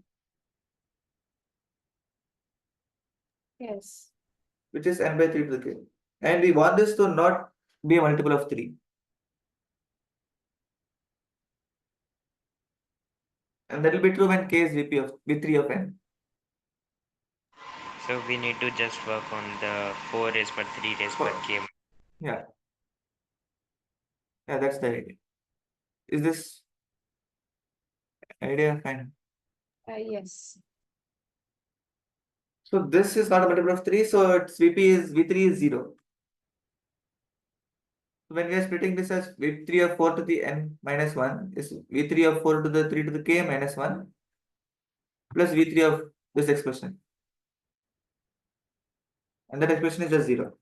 Speaker 3: Yes.
Speaker 2: Which is n by 3 to the k. And we want this to not be a multiple of 3. And that will be true when k is VP of V3 of n.
Speaker 1: So we need to just work on the 4 raised per 3 raised per
Speaker 2: For,
Speaker 1: k.
Speaker 2: yeah, yeah, that's the idea. Is this idea fine?
Speaker 3: Yes.
Speaker 2: So this is not a multiple of 3, so its VP is V3 is 0. So when we are splitting this as V3 of 4 to the n minus 1 is V3 of 4 to the 3 to the k minus 1 plus V3 of this expression. And that expression is just 0.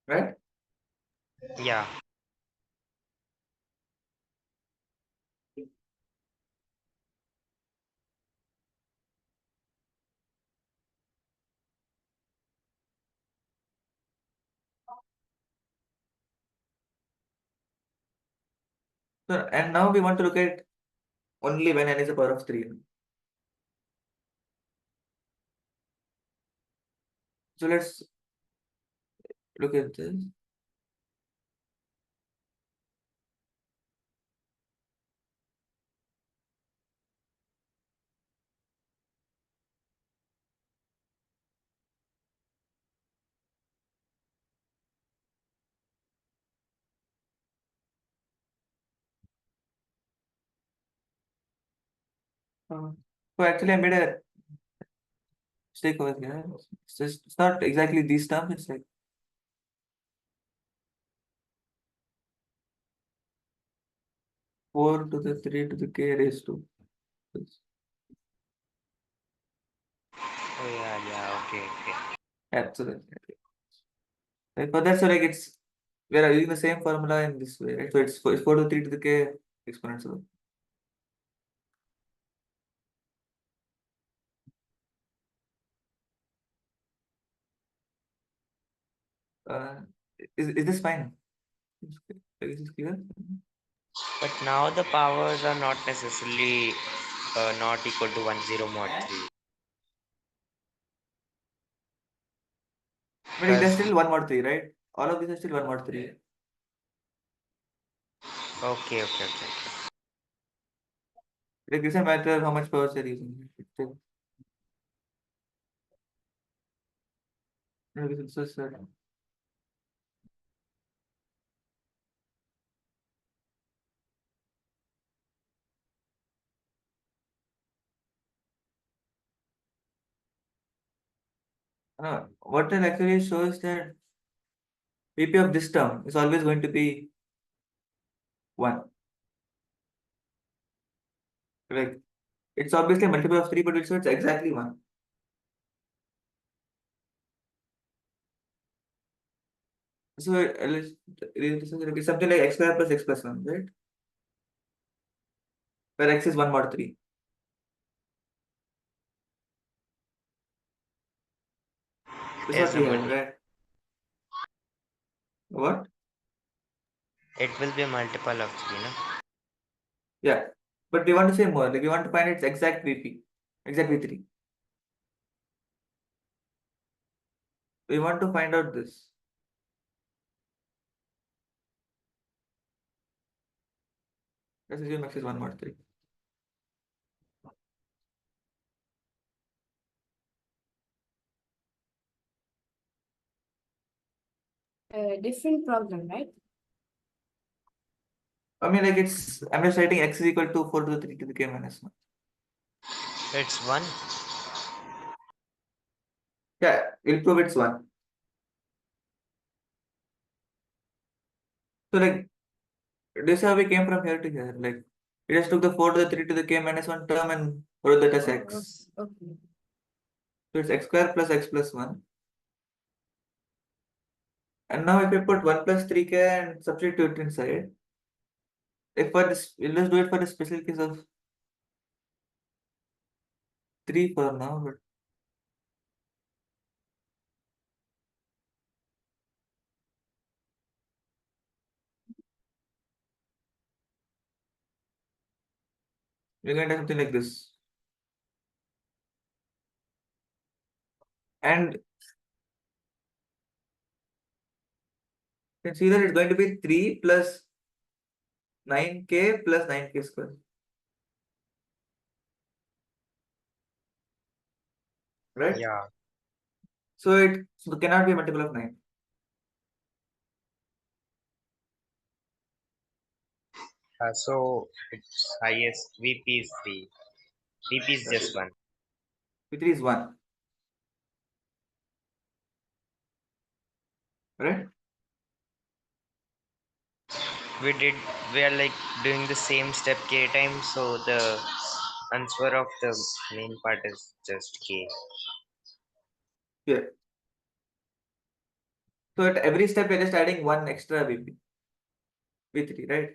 Speaker 2: Right?
Speaker 1: Yeah.
Speaker 2: So and now we want to look at only when n is a power of 3. So let's look at this. So actually I made a mistake over here. It's not exactly these terms, it's like 4 to the 3 to the k raised to.
Speaker 1: Oh yeah, yeah, okay, okay.
Speaker 2: Absolutely. Right, but that's like it's we are using the same formula in this way, right? So it's 4 to 3 to the k exponential. Uh, is this fine? Is this clear?
Speaker 1: But now the powers are not necessarily not equal to 1 0 mod 3.
Speaker 2: But like there's
Speaker 1: Because,
Speaker 2: still 1 mod 3, right? All of these are still 1 mod 3.
Speaker 1: okay, okay, okay.
Speaker 2: It doesn't matter how much power you're using. It's still, it's just, what it actually shows that VP of this term is always going to be 1. Like it's obviously a multiple of 3, but it's exactly 1. So it's something like x square plus x plus 1, right? Where x is 1 mod 3. This is
Speaker 1: Is
Speaker 2: what
Speaker 1: a
Speaker 2: we have,
Speaker 1: multi.
Speaker 2: right? What?
Speaker 1: It will be a multiple of 3, no?
Speaker 2: Yeah. But we want to say more. Like we want to find its exact VP, exact V3. We want to find out this. Let's assume x is 1 mod 3.
Speaker 3: Different problem, right?
Speaker 2: I mean, like I'm just writing x is equal to 4 to the 3 to the k minus 1.
Speaker 1: It's 1.
Speaker 2: Yeah, we'll prove it's 1. So, like, this is how we came from here to here. Like, we just took the 4 to the 3 to the k minus 1 term and wrote that as
Speaker 3: Oh,
Speaker 2: x.
Speaker 3: okay.
Speaker 2: So, it's x square plus x plus 1. And now, if we put 1 plus 3k and substitute inside, if for this, we'll just do it for the special case of 3 for now, but we're going to have something like this. And you can see that it's going to be 3 plus 9k plus 9k square, right?
Speaker 1: Yeah.
Speaker 2: So it cannot be a multiple of 9.
Speaker 1: So its highest VP is 3. VP is
Speaker 2: That
Speaker 1: just
Speaker 2: is,
Speaker 1: 1.
Speaker 2: V3 is 1, right?
Speaker 1: We are like doing the same step k times, so the answer of the main part is just k.
Speaker 2: Yeah. So at every step, we're just adding one extra VP, V3, right?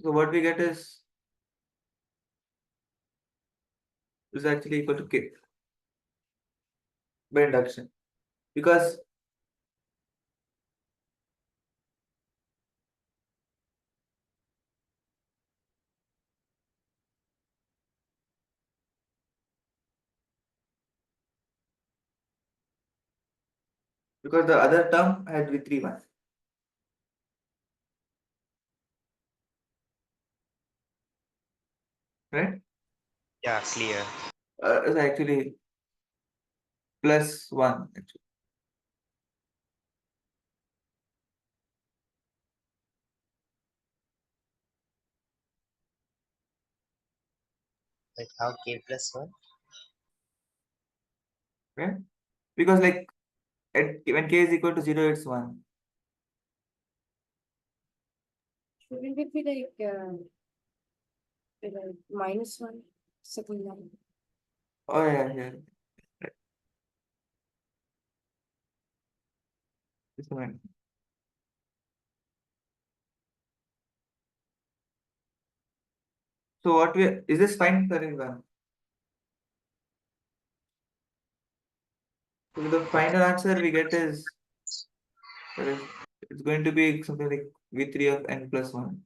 Speaker 2: So what we get is actually equal to k by induction. Because the other term had V3 1, right?
Speaker 1: Yeah, clear.
Speaker 2: It's actually plus 1 actually.
Speaker 1: Like how k plus 1?
Speaker 2: Okay? Because like when k is equal to 0, it's 1.
Speaker 3: Shouldn't it be like -1, second line?
Speaker 2: Oh yeah, yeah. Right. Just a minute. So what we is this fine for everyone? So the final answer we get is that is it's going to be something like V3 of n plus 1.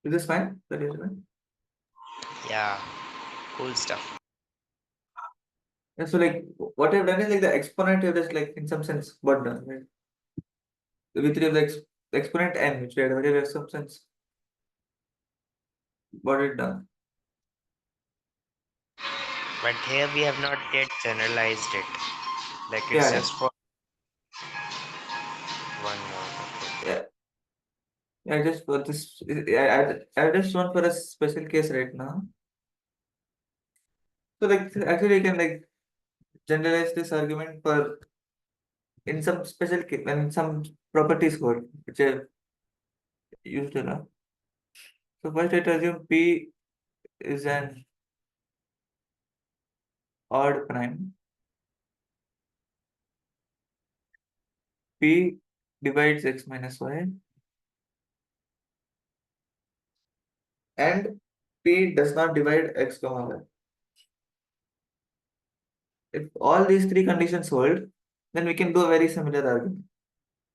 Speaker 2: Is this fine? That is fine.
Speaker 1: Yeah, cool stuff.
Speaker 2: Yeah, so like what I've done is like the exponent you just like in some sense what done, right? The V3 of the exponent n, which we had already in some sense what it done.
Speaker 1: But here we have not yet generalized it. Like it's
Speaker 2: Yeah, yeah,
Speaker 1: just for one more. Okay.
Speaker 2: yeah. Yeah, just for this, I just shown for a special case right now. So like actually you can like generalize this argument for in some special case, when some properties hold, which are used a lot. So first let us assume P is an odd prime. P divides x minus y, and P does not divide x comma y. If all these three conditions hold, then we can do a very similar argument,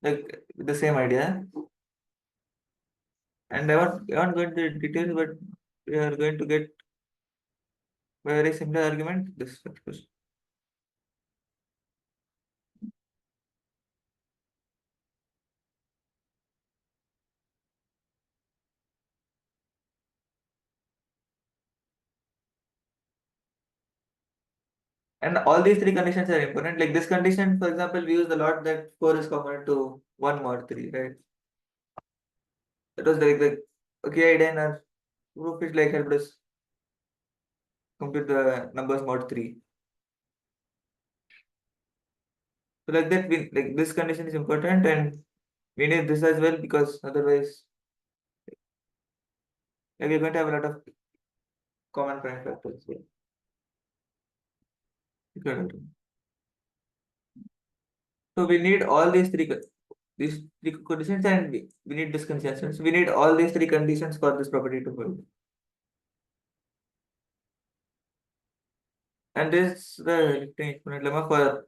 Speaker 2: like the same idea. And I won't go into details, but we are going to get a very similar argument. This question. And all these three conditions are important. Like this condition, for example, we use a lot that 4 is common to 1 mod 3, right? That was like the okay idea in our proof is like helped us compute the numbers mod 3. So like that, we like this condition is important, and we need this as well because otherwise, like we're going to have a lot of common prime factors here. So we need all these three conditions, and we need this consensus. We need all these three conditions for this property to hold. And this is the exponent lemma for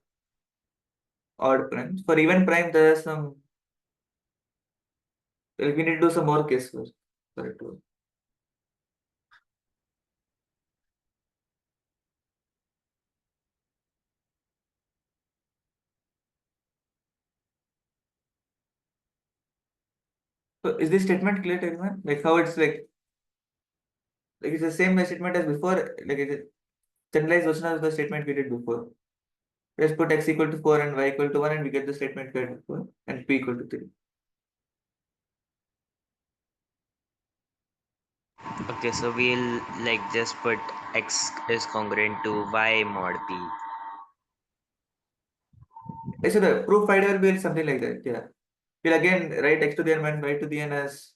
Speaker 2: odd primes. For even prime, there are some. Like we need to do some more case for it to. So is this statement clear to everyone? Like how it's like it's the same statement as before. Like it's a generalized version of the statement we did before. Just put x equal to 4 and y equal to 1, and we get the statement we had before, and p equal to 3.
Speaker 1: Okay, so we'll like just put x is congruent to y mod p.
Speaker 2: So the proof idea will be something like that. Yeah. We'll again write x to the n minus y to the n as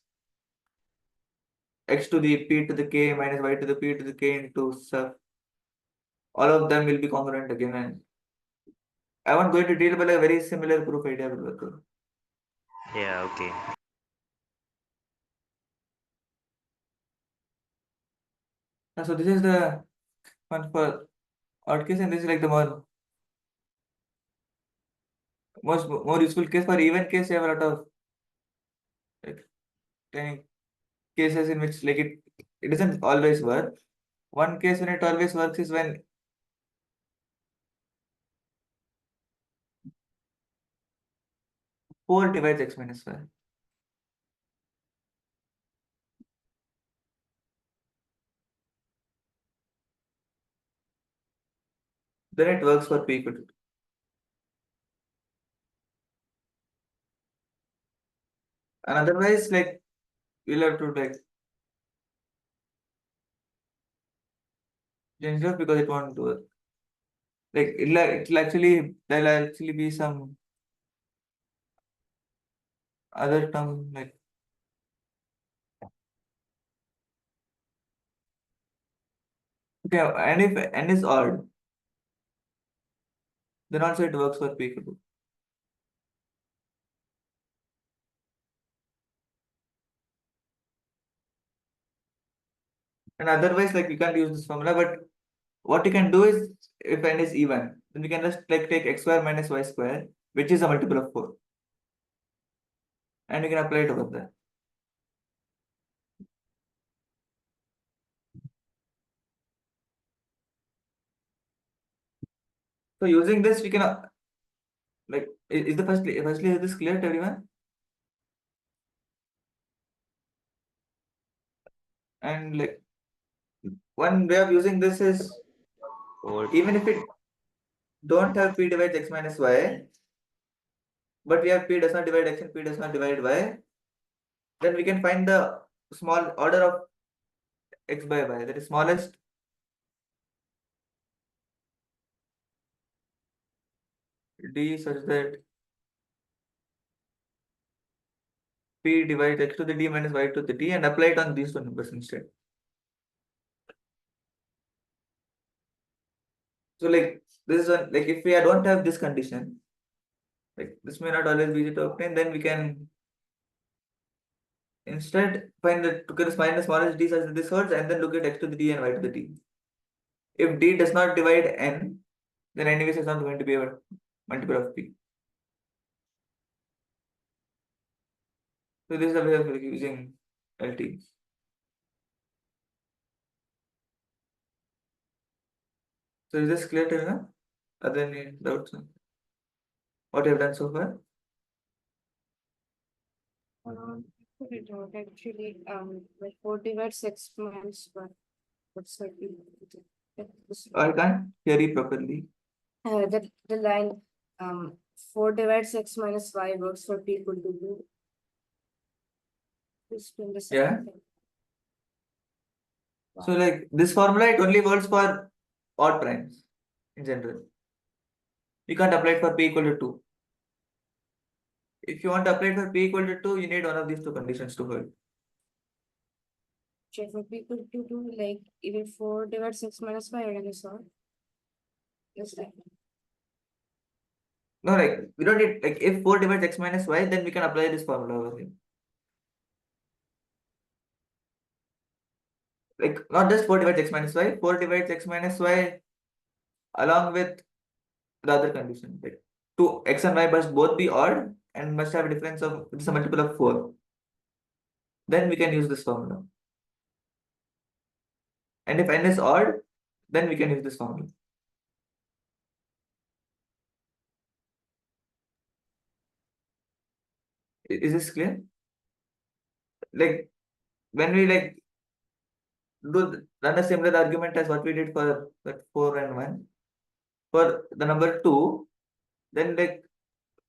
Speaker 2: x to the p to the k minus y to the p to the k into stuff. All of them will be congruent again, and I won't go into detail, but a very similar proof idea will work.
Speaker 1: Yeah, okay.
Speaker 2: So this is the one for odd case, and this is like the more useful case. For even case, you have a lot of like tiny cases in which like it doesn't always work. One case when it always works is when 4 divides x minus y. Then it works for p equal to 2. And otherwise, like we'll have to like change it because it won't work. Like it'll actually there'll actually be some other term like okay, and if n is odd, then also it works for p equal to 2. And otherwise, like we can't use this formula, but what you can do is if n is even, then we can just like take x square minus y square, which is a multiple of 4, and we can apply it over there. So using this, we can like is the firstly is this clear to everyone? And like one way of using this is
Speaker 1: Or
Speaker 2: even if it don't have p divides x minus y, but we have p does not divide x and p does not divide y, then we can find the small order of x by y, that is smallest d such that p divided x to the d minus y to the d and apply it on these two numbers instead. So like this is one, like if we don't have this condition, like this may not always be easy to obtain, then we can instead find find the smallest d such that this holds and then look at x to the d and y to the d. If d does not divide n, then anyways it's not going to be a multiple of p. So this is a way of using LT. So is this clear till now? Are there any doubts on what you have done so far?
Speaker 3: Put it out actually, like 4 divides x minus 1. What's that?
Speaker 2: I can't hear you properly.
Speaker 3: The line 4 divides x minus y works for p equal to 2. Please fill the
Speaker 2: Yeah.
Speaker 3: second thing.
Speaker 2: So like this formula, it only works for odd primes in general. You can't apply it for p equal to 2. If you want to apply it for p equal to 2, you need one of these two conditions to hold.
Speaker 3: Check for p equal to 2, like even 4 divides x minus y or any sort. Yes, like
Speaker 2: No, like we don't need, like if 4 divides x minus y, then we can apply this formula over here. Like not just 4 divides x minus y, 4 divides x minus y along with the other condition. Like 2 x and y must both be odd and must have a difference of it's a multiple of 4. Then we can use this formula. And if n is odd, then we can use this formula. Is this clear? Like when we like run a similar argument as what we did for that 4 and 1 for the number 2, then like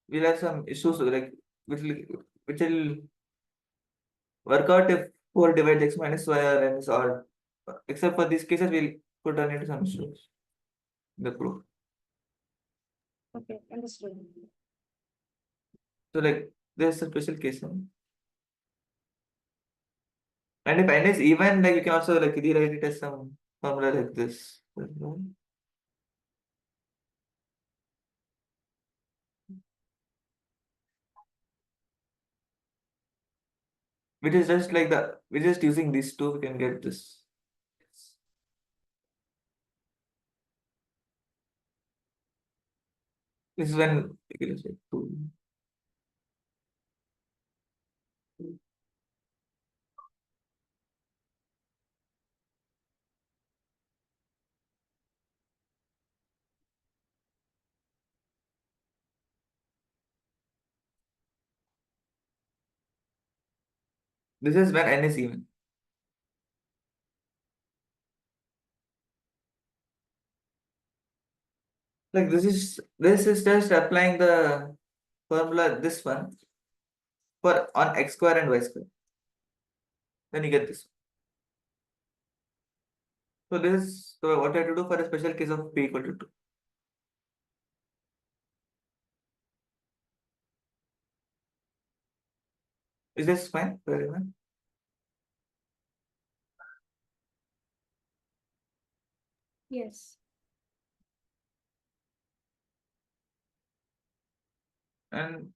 Speaker 2: we'll have some issues like which will work out if 4 divides x minus y or n is odd. Except for these cases, we'll put run into some issues in the proof.
Speaker 3: okay, understood.
Speaker 2: So like there's a special case. And if n is even, like you can also like rewrite it as some formula like this. Which is just like we're just using these two, we can get this. This is when you can just like 2. This is when n is even. Like this is just applying the formula, this one, for on x square and y square. Then you get this. So this is what I have to do for a special case of p equal to 2. Is this fine for everyone?
Speaker 3: Yes.
Speaker 2: And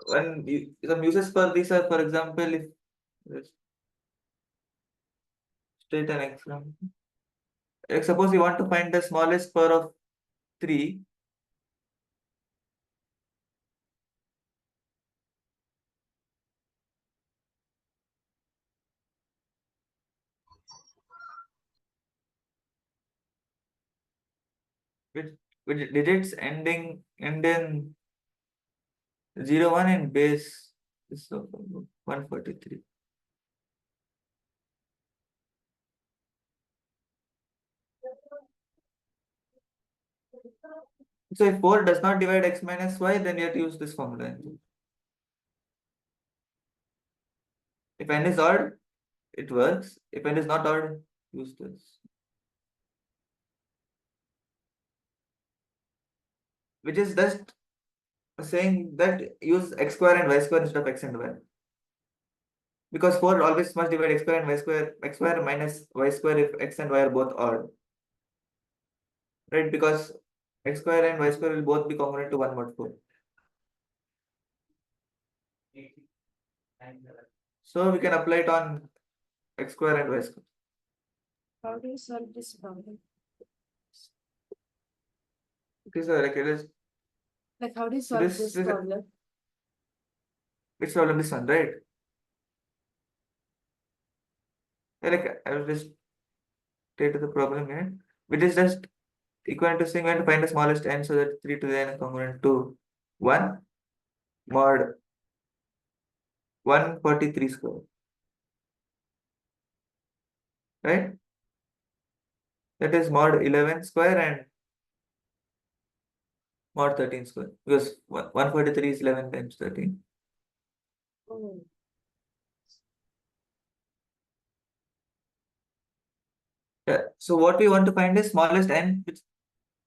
Speaker 2: when some uses for these are, for example, if let's state an example. Like suppose you want to find the smallest power of 3, which digits end in 01 and base is 143. So if 4 does not divide x minus y, then you have to use this formula. If n is odd, it works. If n is not odd, use this. Which is just saying that use x square and y square instead of x and y. Because 4 always must divide x square and y square, x square minus y square if x and y are both odd. Right? Because x square and y square will both be congruent to 1 mod 4. So we can apply it on x square and y square.
Speaker 3: How do you solve this problem?
Speaker 2: Okay, so like it is.
Speaker 3: Like, how do you
Speaker 2: So
Speaker 3: solve
Speaker 2: this
Speaker 3: this
Speaker 2: is
Speaker 3: problem?
Speaker 2: which problem this one, right? Yeah, like I will just state the problem here, which is just equal to saying we have to find the smallest n so that 3 to the n is congruent to 1 mod 143 square, right? That is mod 11 square and mod 13 square because 143 is 11 times 13.
Speaker 3: Oh,
Speaker 2: Yeah. So what we want to find is smallest n, which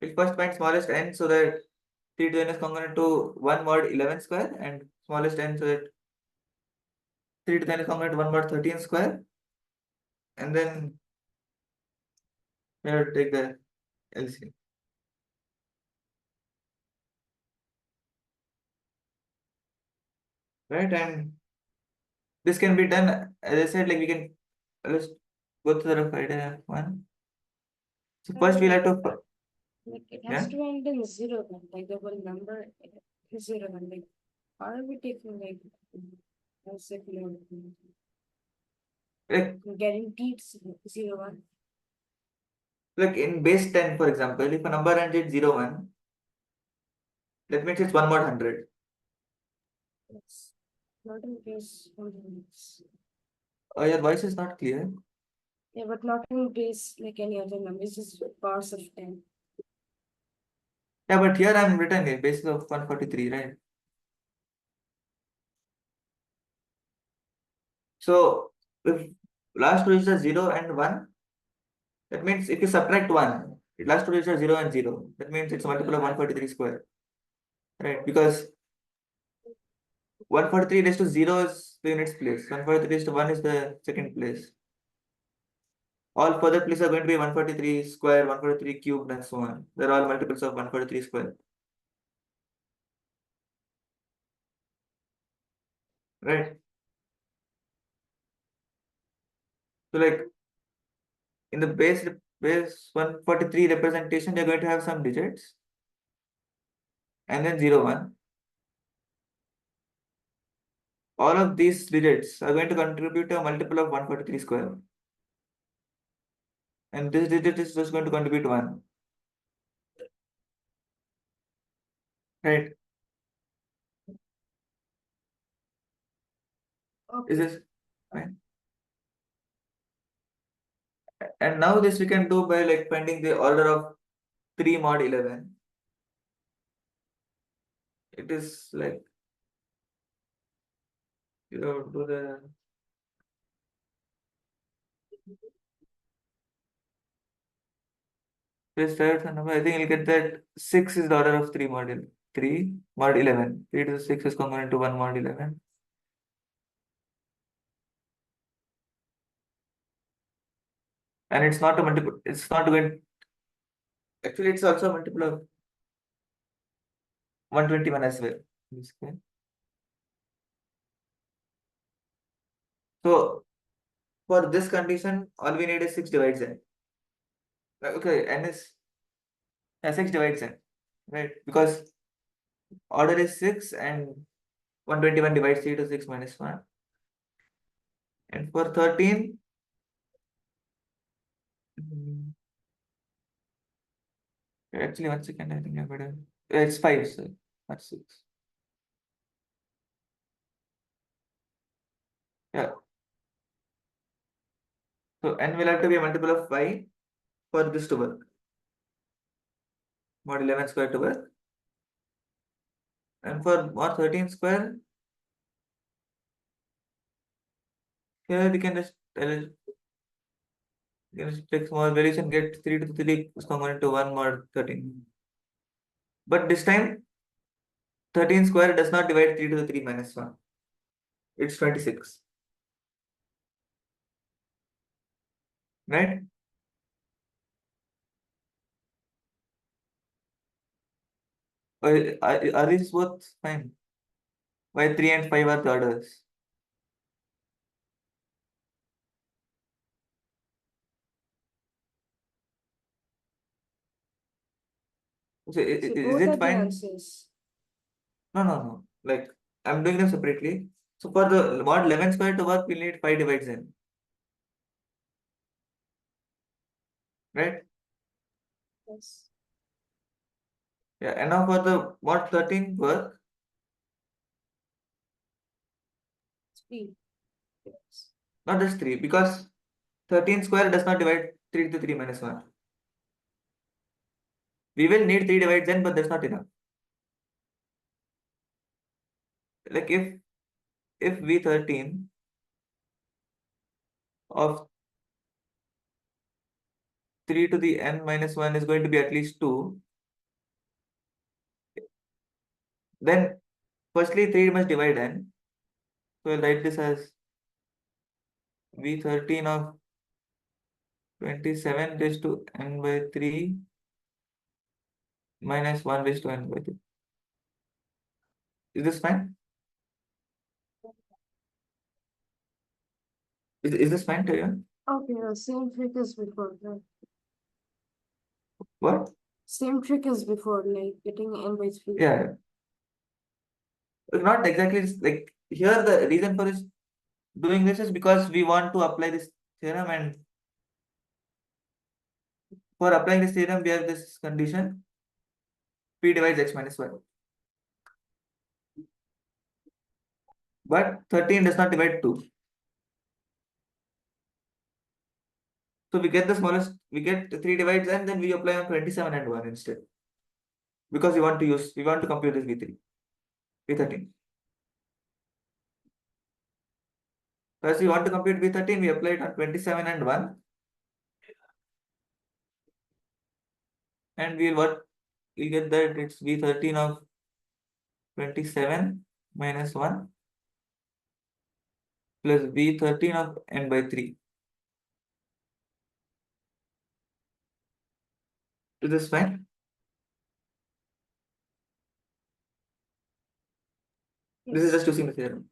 Speaker 2: we'll first find smallest n so that 3 to n is congruent to 1 mod 11 square and smallest n so that 3 to the n is congruent to 1 mod 13 square, and then we have to take the LCM. Right, and this can be done as I said, like we can let's go through the rough idea one. So first we'll have to
Speaker 3: like it has
Speaker 2: yeah,
Speaker 3: to end in zero, then, like the whole number is zero. Then, like, how are we taking like as if
Speaker 2: like
Speaker 3: guaranteed zero one?
Speaker 2: in base 10 for example, if a number ends at 0 1, that means it's 1 mod 100.
Speaker 3: It's not in base.
Speaker 2: Oh, your voice is not clear.
Speaker 3: Yeah, but not in base like any other number. It's just powers of 10.
Speaker 2: Yeah, but here I'm written a basis of 143, right? So if last two is a 0 and 1, that means if you subtract 1, it last two is a 0 and 0. That means it's a multiple of 143 square, right? Because 143 raised to 0 is the units place, 143 raised to 1 is the second place. All further places are going to be 143 square, 143 cubed, and so on. They're all multiples of 143 square, right? So like in the base 143 representation, you're going to have some digits and then 0 1. All of these digits are going to contribute to a multiple of 143 square. And this digit is just going to contribute 1. Right? Is
Speaker 3: Okay.
Speaker 2: this fine? And now this we can do by like finding the order of 3 mod 11. It is like you do the this third number. I think you'll get that 6 is the order of 3 mod 3 mod 11. 3 to the 6 is congruent to 1 mod 11. And it's not a multiple, it's not going, actually it's also a multiple of 121 as well. Okay. So for this condition, all we need is 6 divides n. Okay, n is 6 divides n, right? Because order is 6 and 121 divides 3 to 6 minus 1. And for 13, actually 1 second, I think I better. It's 5, so not 6. Yeah. So n will have to be a multiple of 5 for this to work. Mod 11 square to work. And for mod 13 square, here we can just tell it, you can just take small values and get 3 to the 3 is congruent to 1 mod 13. But this time 13 square does not divide 3 to the 3 minus 1. It's 26. Right? Are these both fine? Why 3 and 5 are the orders? So
Speaker 3: So
Speaker 2: is
Speaker 3: both are
Speaker 2: it
Speaker 3: the
Speaker 2: fine?
Speaker 3: answers.
Speaker 2: No. Like I'm doing them separately. So for the mod 11 square to work, we'll need 5 divides in. Right?
Speaker 3: Yes.
Speaker 2: Yeah. And now for the mod 13 work,
Speaker 3: 3. Yes.
Speaker 2: not just 3, because 13 square does not divide 3 to 3 minus 1. We will need 3 divides in, but that's not enough. Like if V13 of 3 to the n minus 1 is going to be at least 2, then firstly 3 must divide n. So I'll write this as V13 of 27 raised to n by 3 minus 1 raised to n by 3. Is this fine? Is this fine to you?
Speaker 3: Okay, same trick as before. Right?
Speaker 2: What?
Speaker 3: Same trick as before, like getting n by 3.
Speaker 2: Yeah. Not exactly like here the reason for this doing this is because we want to apply this theorem, and for applying this theorem we have this condition p divides x minus 1. But 13 does not divide 2. So we get the smallest, we get 3 divides and then we apply on 27 and 1 instead. Because we want to compute this V3, V13. First we want to compute V13, we apply it on 27 and 1. And we get that it's V13 of 27 minus 1 plus V13 of n by 3. Is this fine? This is just using the theorem.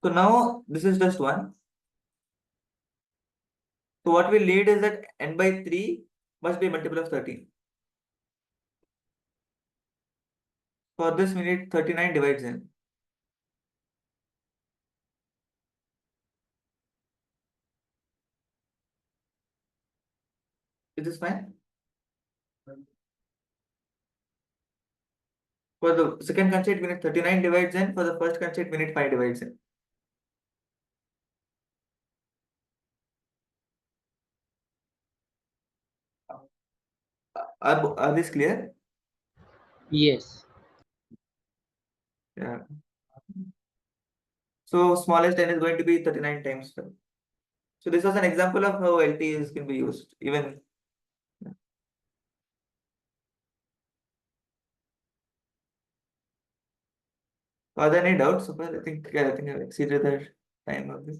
Speaker 2: So now this is just 1. So what we need is that n by 3 must be a multiple of 13. For this we need 39 divides n. Is this fine? For the second constraint we need 39 divides n. For the first constraint we need 5 divides n. Are these clear?
Speaker 5: Yes.
Speaker 2: Yeah. So smallest n is going to be 39 times 5. So this was an example of how LTs can be used. Even are there any doubts so far? I think I've exceeded the time of this.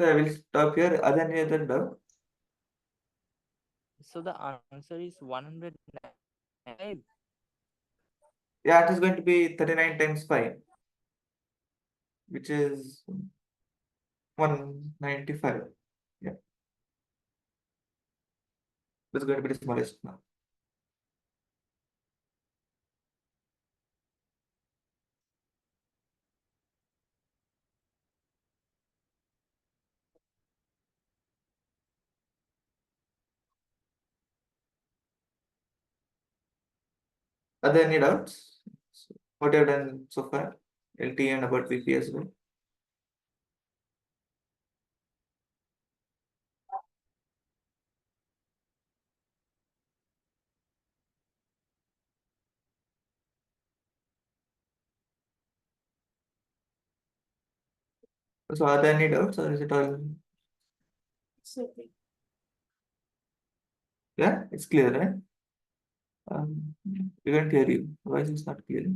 Speaker 2: So I will stop here. Are there any other doubt?
Speaker 5: So the answer is 195.
Speaker 2: Yeah, it is going to be 39 times 5, which is 195. Yeah, that's going to be the smallest now. Are there any doubts? So what you have done so far? LT and about VP as well. So are there any doubts or is it all?
Speaker 3: So,
Speaker 2: Yeah, it's clear, right? We can't hear you. Why is it not clear?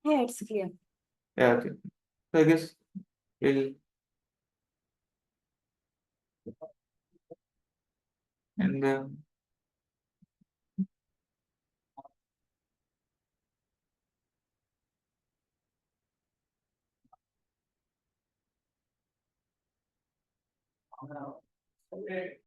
Speaker 3: Yeah, it's clear.
Speaker 2: Yeah, okay. So I guess we'll and